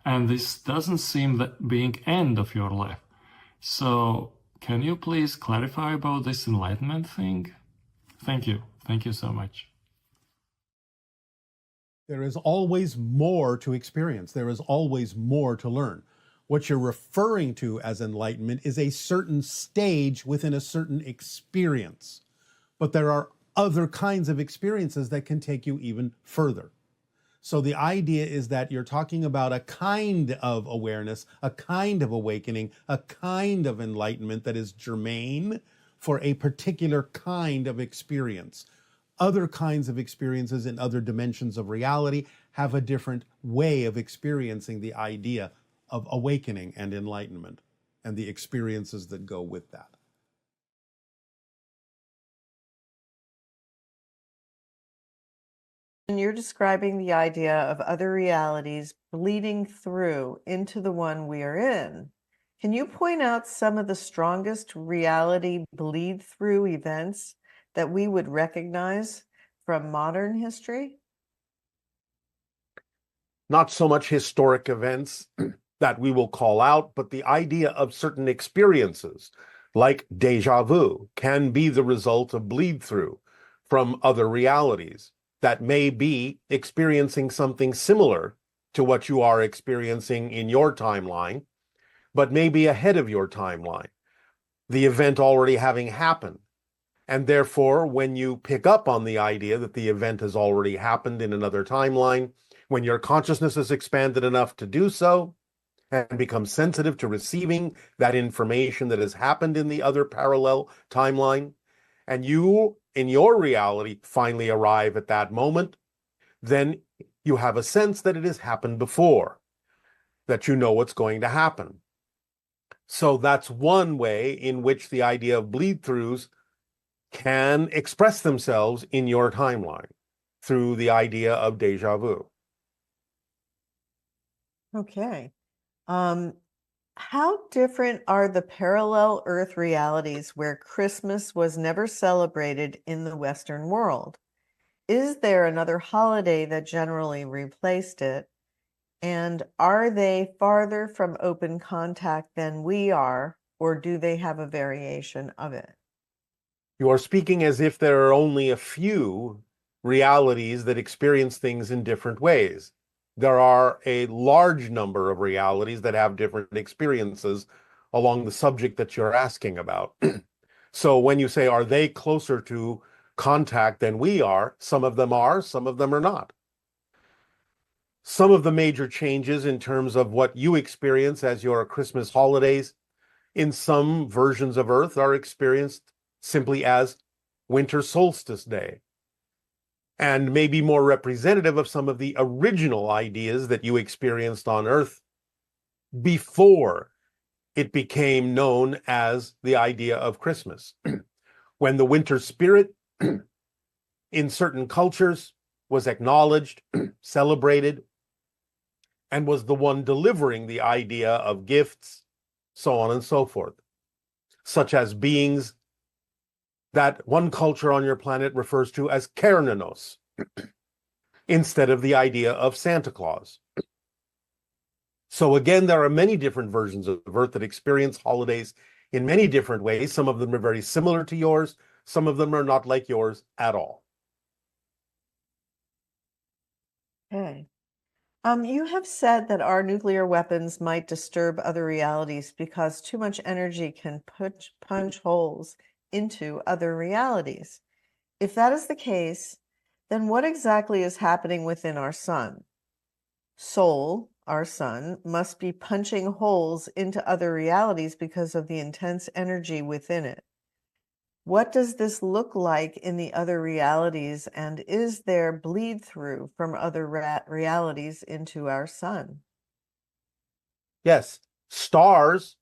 And this doesn't seem that being end of your life. So can you please clarify about this enlightenment thing? Thank you. Thank you so much. There is always more to experience. There is always more to learn. What you're referring to as enlightenment is a certain stage within a certain experience. But there are other kinds of experiences that can take you even further. So the idea is that you're talking about a kind of awareness, a kind of awakening, a kind of enlightenment that is germane for a particular kind of experience. Other kinds of experiences in other dimensions of reality have a different way of experiencing the idea of awakening and enlightenment and the experiences that go with that. And you're describing the idea of other realities bleeding through into the one we are in. Can you point out some of the strongest reality bleed through events that we would recognize from modern history? Not so much historic events that we will call out, but the idea of certain experiences, like déjà vu, can be the result of bleed through from other realities that may be experiencing something similar to what you are experiencing in your timeline, but maybe ahead of your timeline, the event already having happened. And therefore, when you pick up on the idea that the event has already happened in another timeline, when your consciousness is expanded enough to do so, and become sensitive to receiving that information that has happened in the other parallel timeline, and you, in your reality, finally arrive at that moment, then you have a sense that it has happened before, that you know what's going to happen. So that's one way in which the idea of bleed-throughs can express themselves in your timeline, through the idea of déjà vu. Okay. How different are the parallel Earth realities where Christmas was never celebrated in the Western world? is there another holiday that generally replaced it? And are they farther from open contact than we are, or do they have a variation of it? You are speaking as if there are only a few realities that experience things in different ways. There are a large number of realities that have different experiences along the subject that you're asking about. So when you say, are they closer to contact than we are, some of them are, some of them are not. Some of the major changes in terms of what you experience as your Christmas holidays in some versions of Earth are experienced simply as winter solstice day, and may be more representative of some of the original ideas that you experienced on Earth before it became known as the idea of Christmas. When the winter spirit in certain cultures was acknowledged, celebrated, and was the one delivering the idea of gifts, so on and so forth, such as beings that one culture on your planet refers to as Kernanos, instead of the idea of Santa Claus. So again, there are many different versions of Earth that experience holidays in many different ways. Some of them are very similar to yours. Some of them are not like yours at all. Okay. You have said that our nuclear weapons might disturb other realities because too much energy can punch holes into other realities. If that is the case, then what exactly is happening within our sun? Soul, our sun, must be punching holes into other realities because of the intense energy within it. What does this look like in the other realities, and is there bleed through from other realities into our sun? Yes, stars,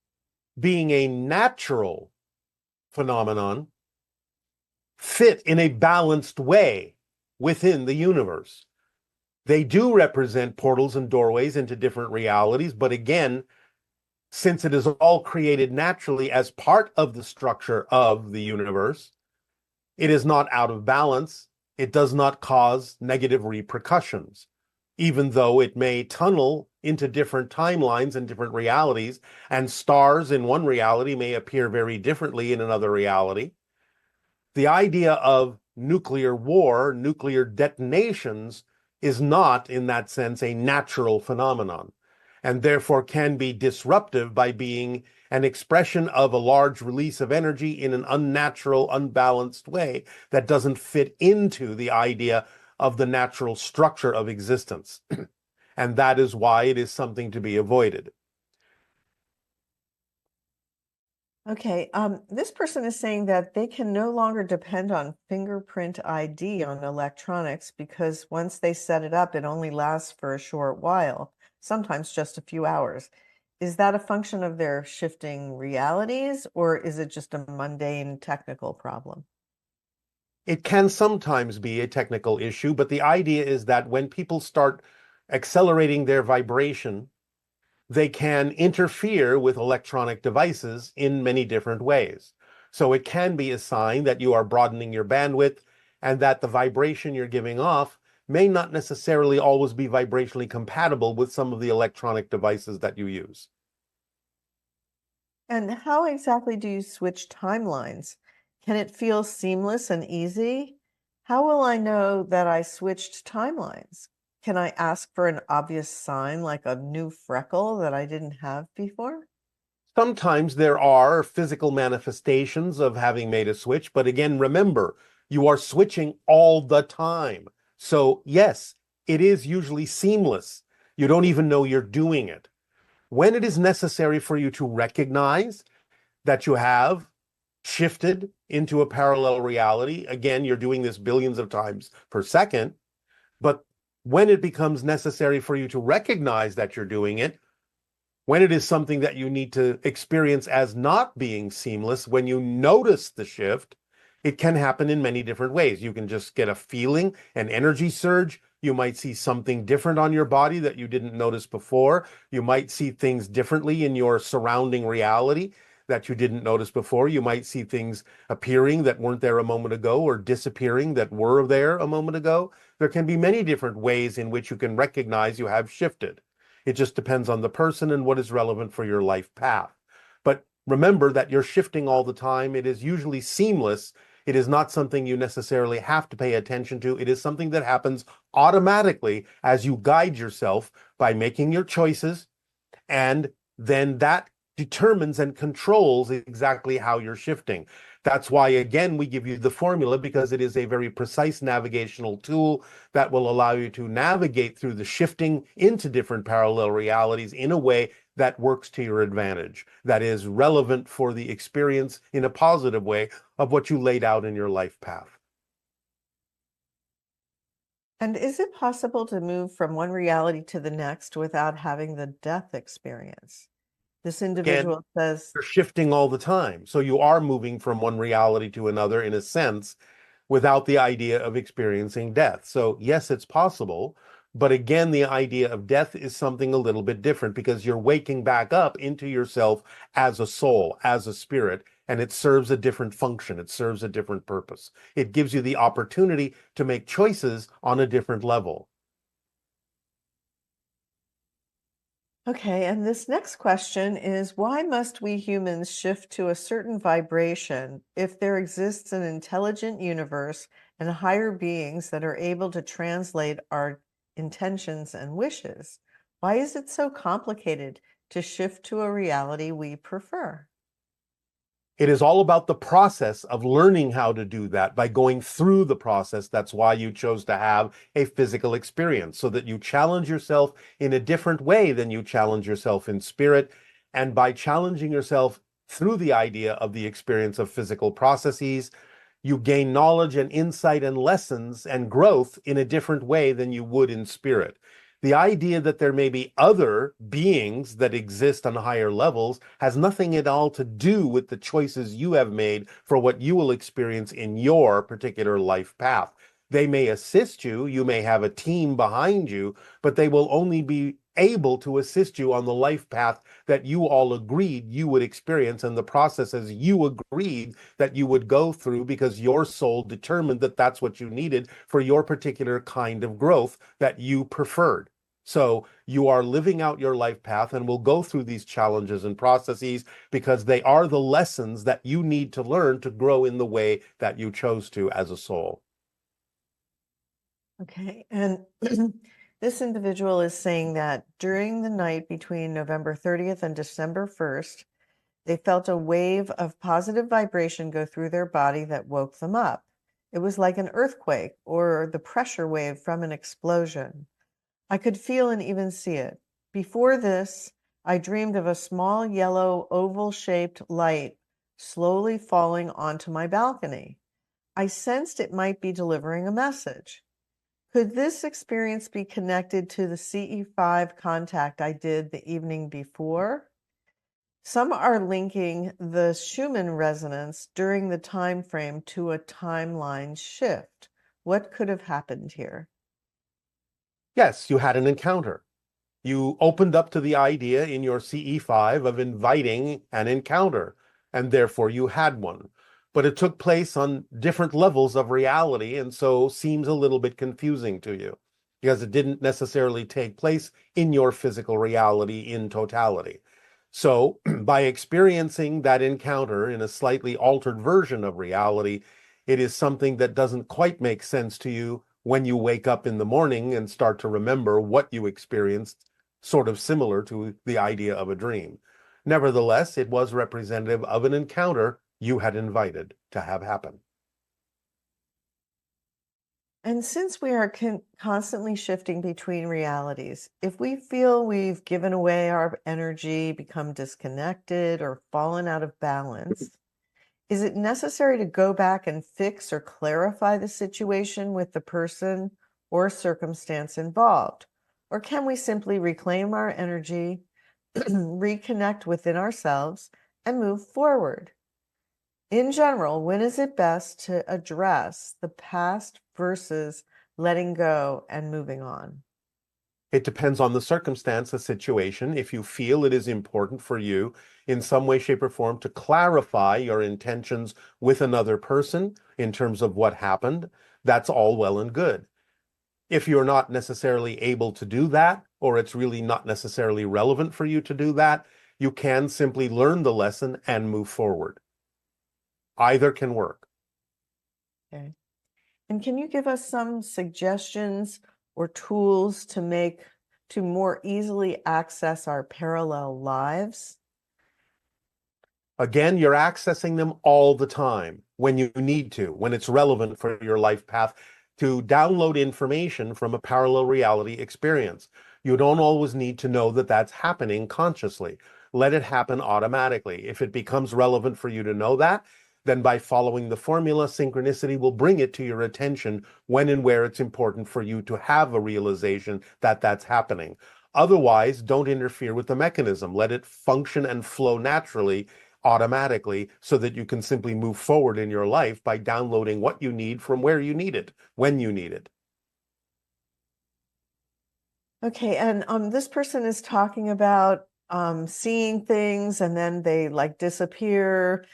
being a natural phenomenon, fit in a balanced way within the universe. They do represent portals and doorways into different realities, but again, since it is all created naturally as part of the structure of the universe, it is not out of balance. It does not cause negative repercussions, even though it may tunnel into different timelines and different realities, and stars in one reality may appear very differently in another reality. The idea of nuclear war, nuclear detonations, is not, in that sense, a natural phenomenon, and therefore can be disruptive by being an expression of a large release of energy in an unnatural, unbalanced way that doesn't fit into the idea of the natural structure of existence. And that is why it is something to be avoided. Okay, this person is saying that they can no longer depend on fingerprint ID on electronics because once they set it up, it only lasts for a short while, sometimes just a few hours. Is that a function of their shifting realities, or is it just a mundane technical problem? It can sometimes be a technical issue, but the idea is that when people start accelerating their vibration, they can interfere with electronic devices in many different ways. So it can be a sign that you are broadening your bandwidth and that the vibration you're giving off may not necessarily always be vibrationally compatible with some of the electronic devices that you use. And how exactly do you switch timelines? Can it feel seamless and easy? How will I know that I switched timelines? Can I ask for an obvious sign like a new freckle that I didn't have before? Sometimes there are physical manifestations of having made a switch, but again, remember, you are switching all the time. So yes, it is usually seamless. You don't even know you're doing it. When it is necessary for you to recognize that you have shifted into a parallel reality, again, you're doing this billions of times per second, but when it becomes necessary for you to recognize that you're doing it, when it is something that you need to experience as not being seamless, when you notice the shift, it can happen in many different ways. You can just get a feeling, an energy surge. You might see something different on your body that you didn't notice before. You might see things differently in your surrounding reality that you didn't notice before. You might see things appearing that weren't there a moment ago, or disappearing that were there a moment ago. There can be many different ways in which you can recognize you have shifted. It just depends on the person and what is relevant for your life path. But remember that you're shifting all the time. It is usually seamless. It is not something you necessarily have to pay attention to. It is something that happens automatically as you guide yourself by making your choices, and then that determines and controls exactly how you're shifting. That's why, again, we give you the formula, because it is a very precise navigational tool that will allow you to navigate through the shifting into different parallel realities in a way that works to your advantage, that is relevant for the experience in a positive way of what you laid out in your life path. And is it possible to move from one reality to the next without having the death experience? This individual says, you're shifting all the time. So you are moving from one reality to another in a sense without the idea of experiencing death. So yes, it's possible. But again, the idea of death is something a little bit different, because you're waking back up into yourself as a soul, as a spirit, and it serves a different function. It serves a different purpose. It gives you the opportunity to make choices on a different level. okay, and this next question is, why must we humans shift to a certain vibration if there exists an intelligent universe and higher beings that are able to translate our intentions and wishes? Why is it so complicated to shift to a reality we prefer? It is all about the process of learning how to do that by going through the process. That's why you chose to have a physical experience, so that you challenge yourself in a different way than you challenge yourself in spirit. And by challenging yourself through the idea of the experience of physical processes, you gain knowledge and insight and lessons and growth in a different way than you would in spirit. The idea that there may be other beings that exist on higher levels has nothing at all to do with the choices you have made for what you will experience in your particular life path. They may assist you, you may have a team behind you, but they will only be able to assist you on the life path that you all agreed you would experience, and the processes you agreed that you would go through, because your soul determined that that's what you needed for your particular kind of growth that you preferred. So you are living out your life path and will go through these challenges and processes because they are the lessons that you need to learn to grow in the way that you chose to as a soul. Okay, and this individual is saying that during the night between November 30th and December 1st, they felt a wave of positive vibration go through their body that woke them up. It was like an earthquake or the pressure wave from an explosion. I could feel and even see it. Before this, I dreamed of a small yellow oval-shaped light slowly falling onto my balcony. I sensed it might be delivering a message. Could this experience be connected to the CE5 contact I did the evening before? Some are linking the Schumann resonance during the time frame to a timeline shift. What could have happened here? Yes, you had an encounter. You opened up to the idea in your CE5 of inviting an encounter, and therefore you had one. But it took place on different levels of reality, and so seems a little bit confusing to you, because it didn't necessarily take place in your physical reality in totality. So by experiencing that encounter in a slightly altered version of reality, it is something that doesn't quite make sense to you when you wake up in the morning and start to remember what you experienced, sort of similar to the idea of a dream. Nevertheless, it was representative of an encounter you had invited to have happen. And since we are constantly shifting between realities, if we feel we've given away our energy, become disconnected, or fallen out of balance, is it necessary to go back and fix or clarify the situation with the person or circumstance involved? Or can we simply reclaim our energy, reconnect within ourselves, and move forward? In general, when is it best to address the past versus letting go and moving on? It depends on the circumstance, the situation. If you feel it is important for you in some way, shape, or form to clarify your intentions with another person in terms of what happened, that's all well and good. If you're not necessarily able to do that, or it's really not necessarily relevant for you to do that, you can simply learn the lesson and move forward. Either can work. Okay. And can you give us some suggestions or tools to more easily access our parallel lives? Again, you're accessing them all the time when you need to, when it's relevant for your life path, to download information from a parallel reality experience. You don't always need to know that that's happening consciously. Let it happen automatically. If it becomes relevant for you to know that, then by following the formula, synchronicity will bring it to your attention when and where it's important for you to have a realization that that's happening. Otherwise, don't interfere with the mechanism. Let it function and flow naturally, automatically, so that you can simply move forward in your life by downloading what you need from where you need it, when you need it. Okay, and this person is talking about seeing things and then they like disappear,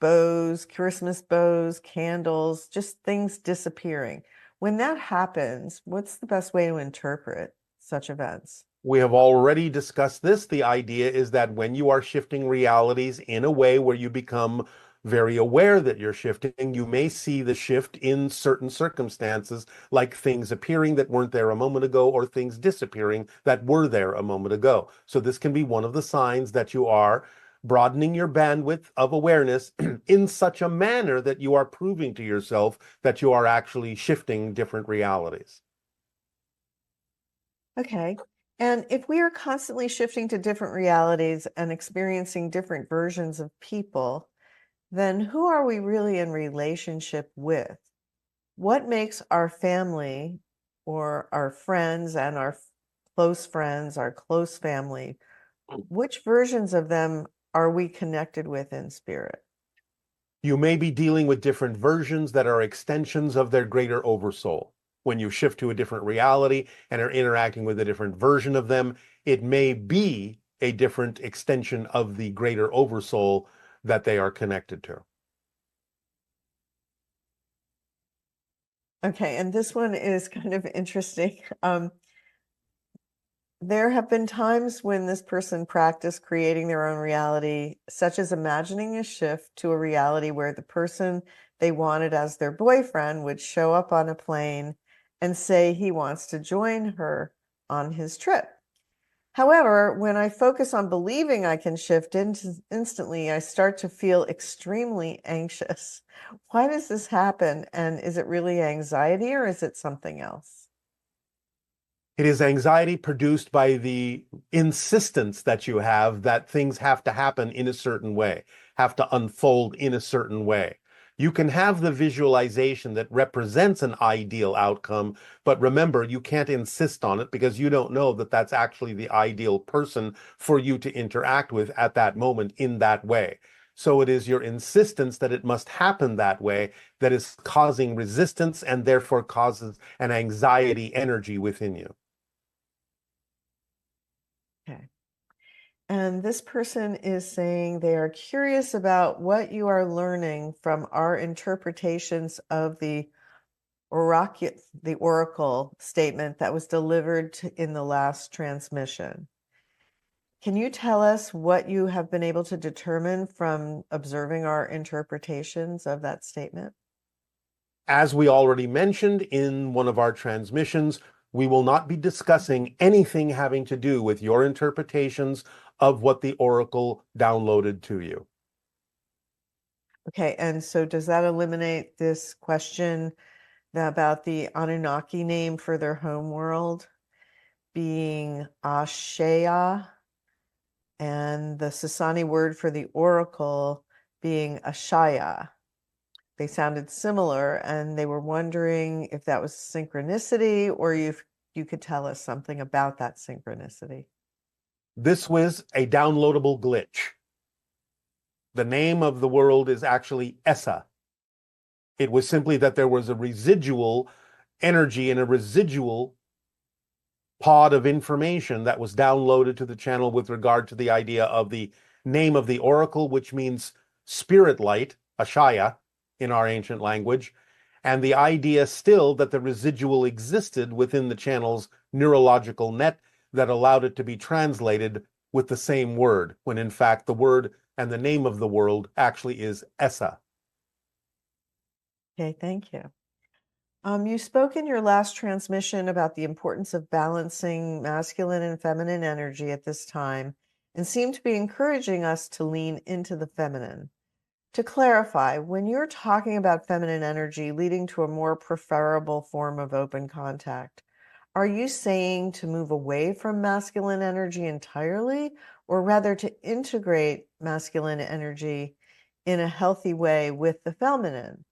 bows, Christmas bows, candles, just things disappearing. When that happens, what's the best way to interpret such events? We have already discussed this. The idea is that when you are shifting realities in a way where you become very aware that you're shifting, you may see the shift in certain circumstances, like things appearing that weren't there a moment ago or things disappearing that were there a moment ago. So this can be one of the signs that you are broadening your bandwidth of awareness in such a manner that you are proving to yourself that you are actually shifting different realities. Okay. And if we are constantly shifting to different realities and experiencing different versions of people, then who are we really in relationship with? What makes our family or our friends and our close friends, our close family, which versions of them are we connected with in spirit? You may be dealing with different versions that are extensions of their greater oversoul. When you shift to a different reality and are interacting with a different version of them, it may be a different extension of the greater oversoul that they are connected to. Okay, and this one is kind of interesting. There have been times when this person practiced creating their own reality, such as imagining a shift to a reality where the person they wanted as their boyfriend would show up on a plane and say he wants to join her on his trip. However, when I focus on believing I can shift instantly, I start to feel extremely anxious. Why does this happen? And is it really anxiety or is it something else? It is anxiety produced by the insistence that you have that things have to happen in a certain way, have to unfold in a certain way. You can have the visualization that represents an ideal outcome, but remember, you can't insist on it because you don't know that that's actually the ideal person for you to interact with at that moment in that way. So it is your insistence that it must happen that way that is causing resistance and therefore causes an anxiety energy within you. Okay. And this person is saying they are curious about what you are learning from our interpretations of the oracle statement that was delivered in the last transmission. Can you tell us what you have been able to determine from observing our interpretations of that statement? As we already mentioned in one of our transmissions, we will not be discussing anything having to do with your interpretations of what the oracle downloaded to you. Okay, and so does that eliminate this question about the Anunnaki name for their home world being Ashea and the Sasani word for the oracle being Ashaya? They sounded similar and they were wondering if that was synchronicity or if you could tell us something about that synchronicity. This was a downloadable glitch. The name of the world is actually Essa. It was simply that there was a residual energy and a residual pod of information that was downloaded to the channel with regard to the idea of the name of the oracle, which means spirit light, Ashaya, in our ancient language, and the idea still that the residual existed within the channel's neurological net that allowed it to be translated with the same word, when in fact the word and the name of the world actually is Essa. Okay, thank you. You spoke in your last transmission about the importance of balancing masculine and feminine energy at this time and seemed to be encouraging us to lean into the feminine. To clarify, when you're talking about feminine energy leading to a more preferable form of open contact, are you saying to move away from masculine energy entirely, or rather to integrate masculine energy in a healthy way with the feminine?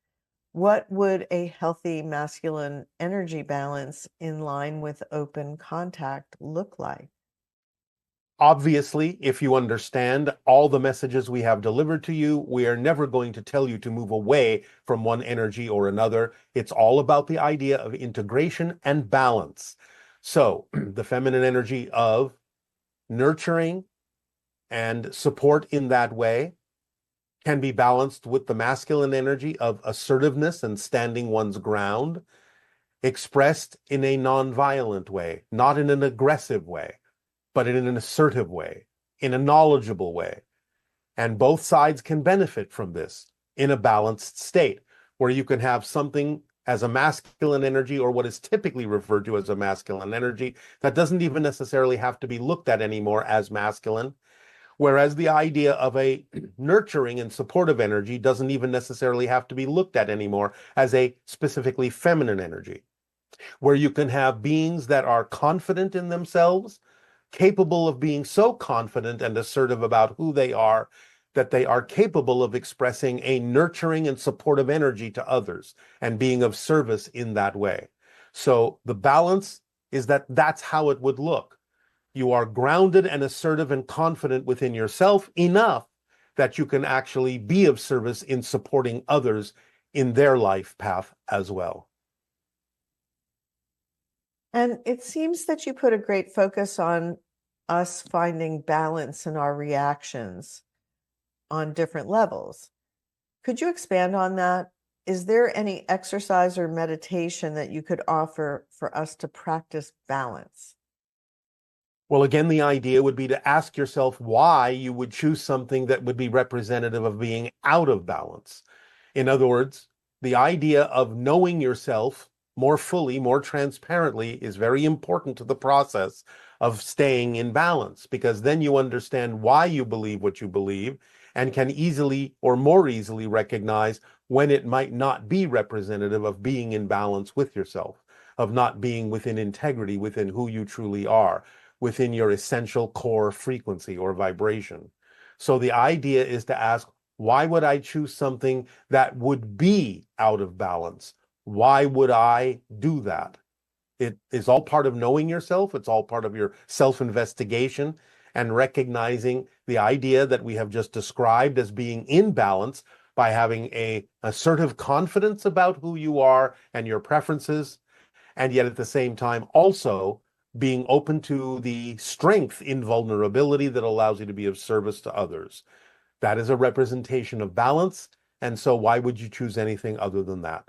What would a healthy masculine energy balance in line with open contact look like? Obviously, if you understand all the messages we have delivered to you, we are never going to tell you to move away from one energy or another. It's all about the idea of integration and balance. So the feminine energy of nurturing and support in that way can be balanced with the masculine energy of assertiveness and standing one's ground, expressed in a non-violent way, not in an aggressive way, but in an assertive way, in a knowledgeable way. And both sides can benefit from this in a balanced state, where you can have something as a masculine energy, or what is typically referred to as a masculine energy, that doesn't even necessarily have to be looked at anymore as masculine, whereas the idea of a nurturing and supportive energy doesn't even necessarily have to be looked at anymore as a specifically feminine energy, where you can have beings that are confident in themselves, capable of being so confident and assertive about who they are that they are capable of expressing a nurturing and supportive energy to others and being of service in that way. So the balance is that that's how it would look. You are grounded and assertive and confident within yourself enough that you can actually be of service in supporting others in their life path as well. And it seems that you put a great focus on us finding balance in our reactions on different levels. Could you expand on that? Is there any exercise or meditation that you could offer for us to practice balance? Well, again, the idea would be to ask yourself why you would choose something that would be representative of being out of balance. In other words, the idea of knowing yourself more fully, more transparently is very important to the process of staying in balance, because then you understand why you believe what you believe and can easily or more easily recognize when it might not be representative of being in balance with yourself, of not being within integrity within who you truly are, within your essential core frequency or vibration. So the idea is to ask, why would I choose something that would be out of balance? Why would I do that? It is all part of knowing yourself. It's all part of your self-investigation and recognizing the idea that we have just described as being in balance by having an assertive confidence about who you are and your preferences, and yet at the same time also being open to the strength in vulnerability that allows you to be of service to others. That is a representation of balance, and so why would you choose anything other than that?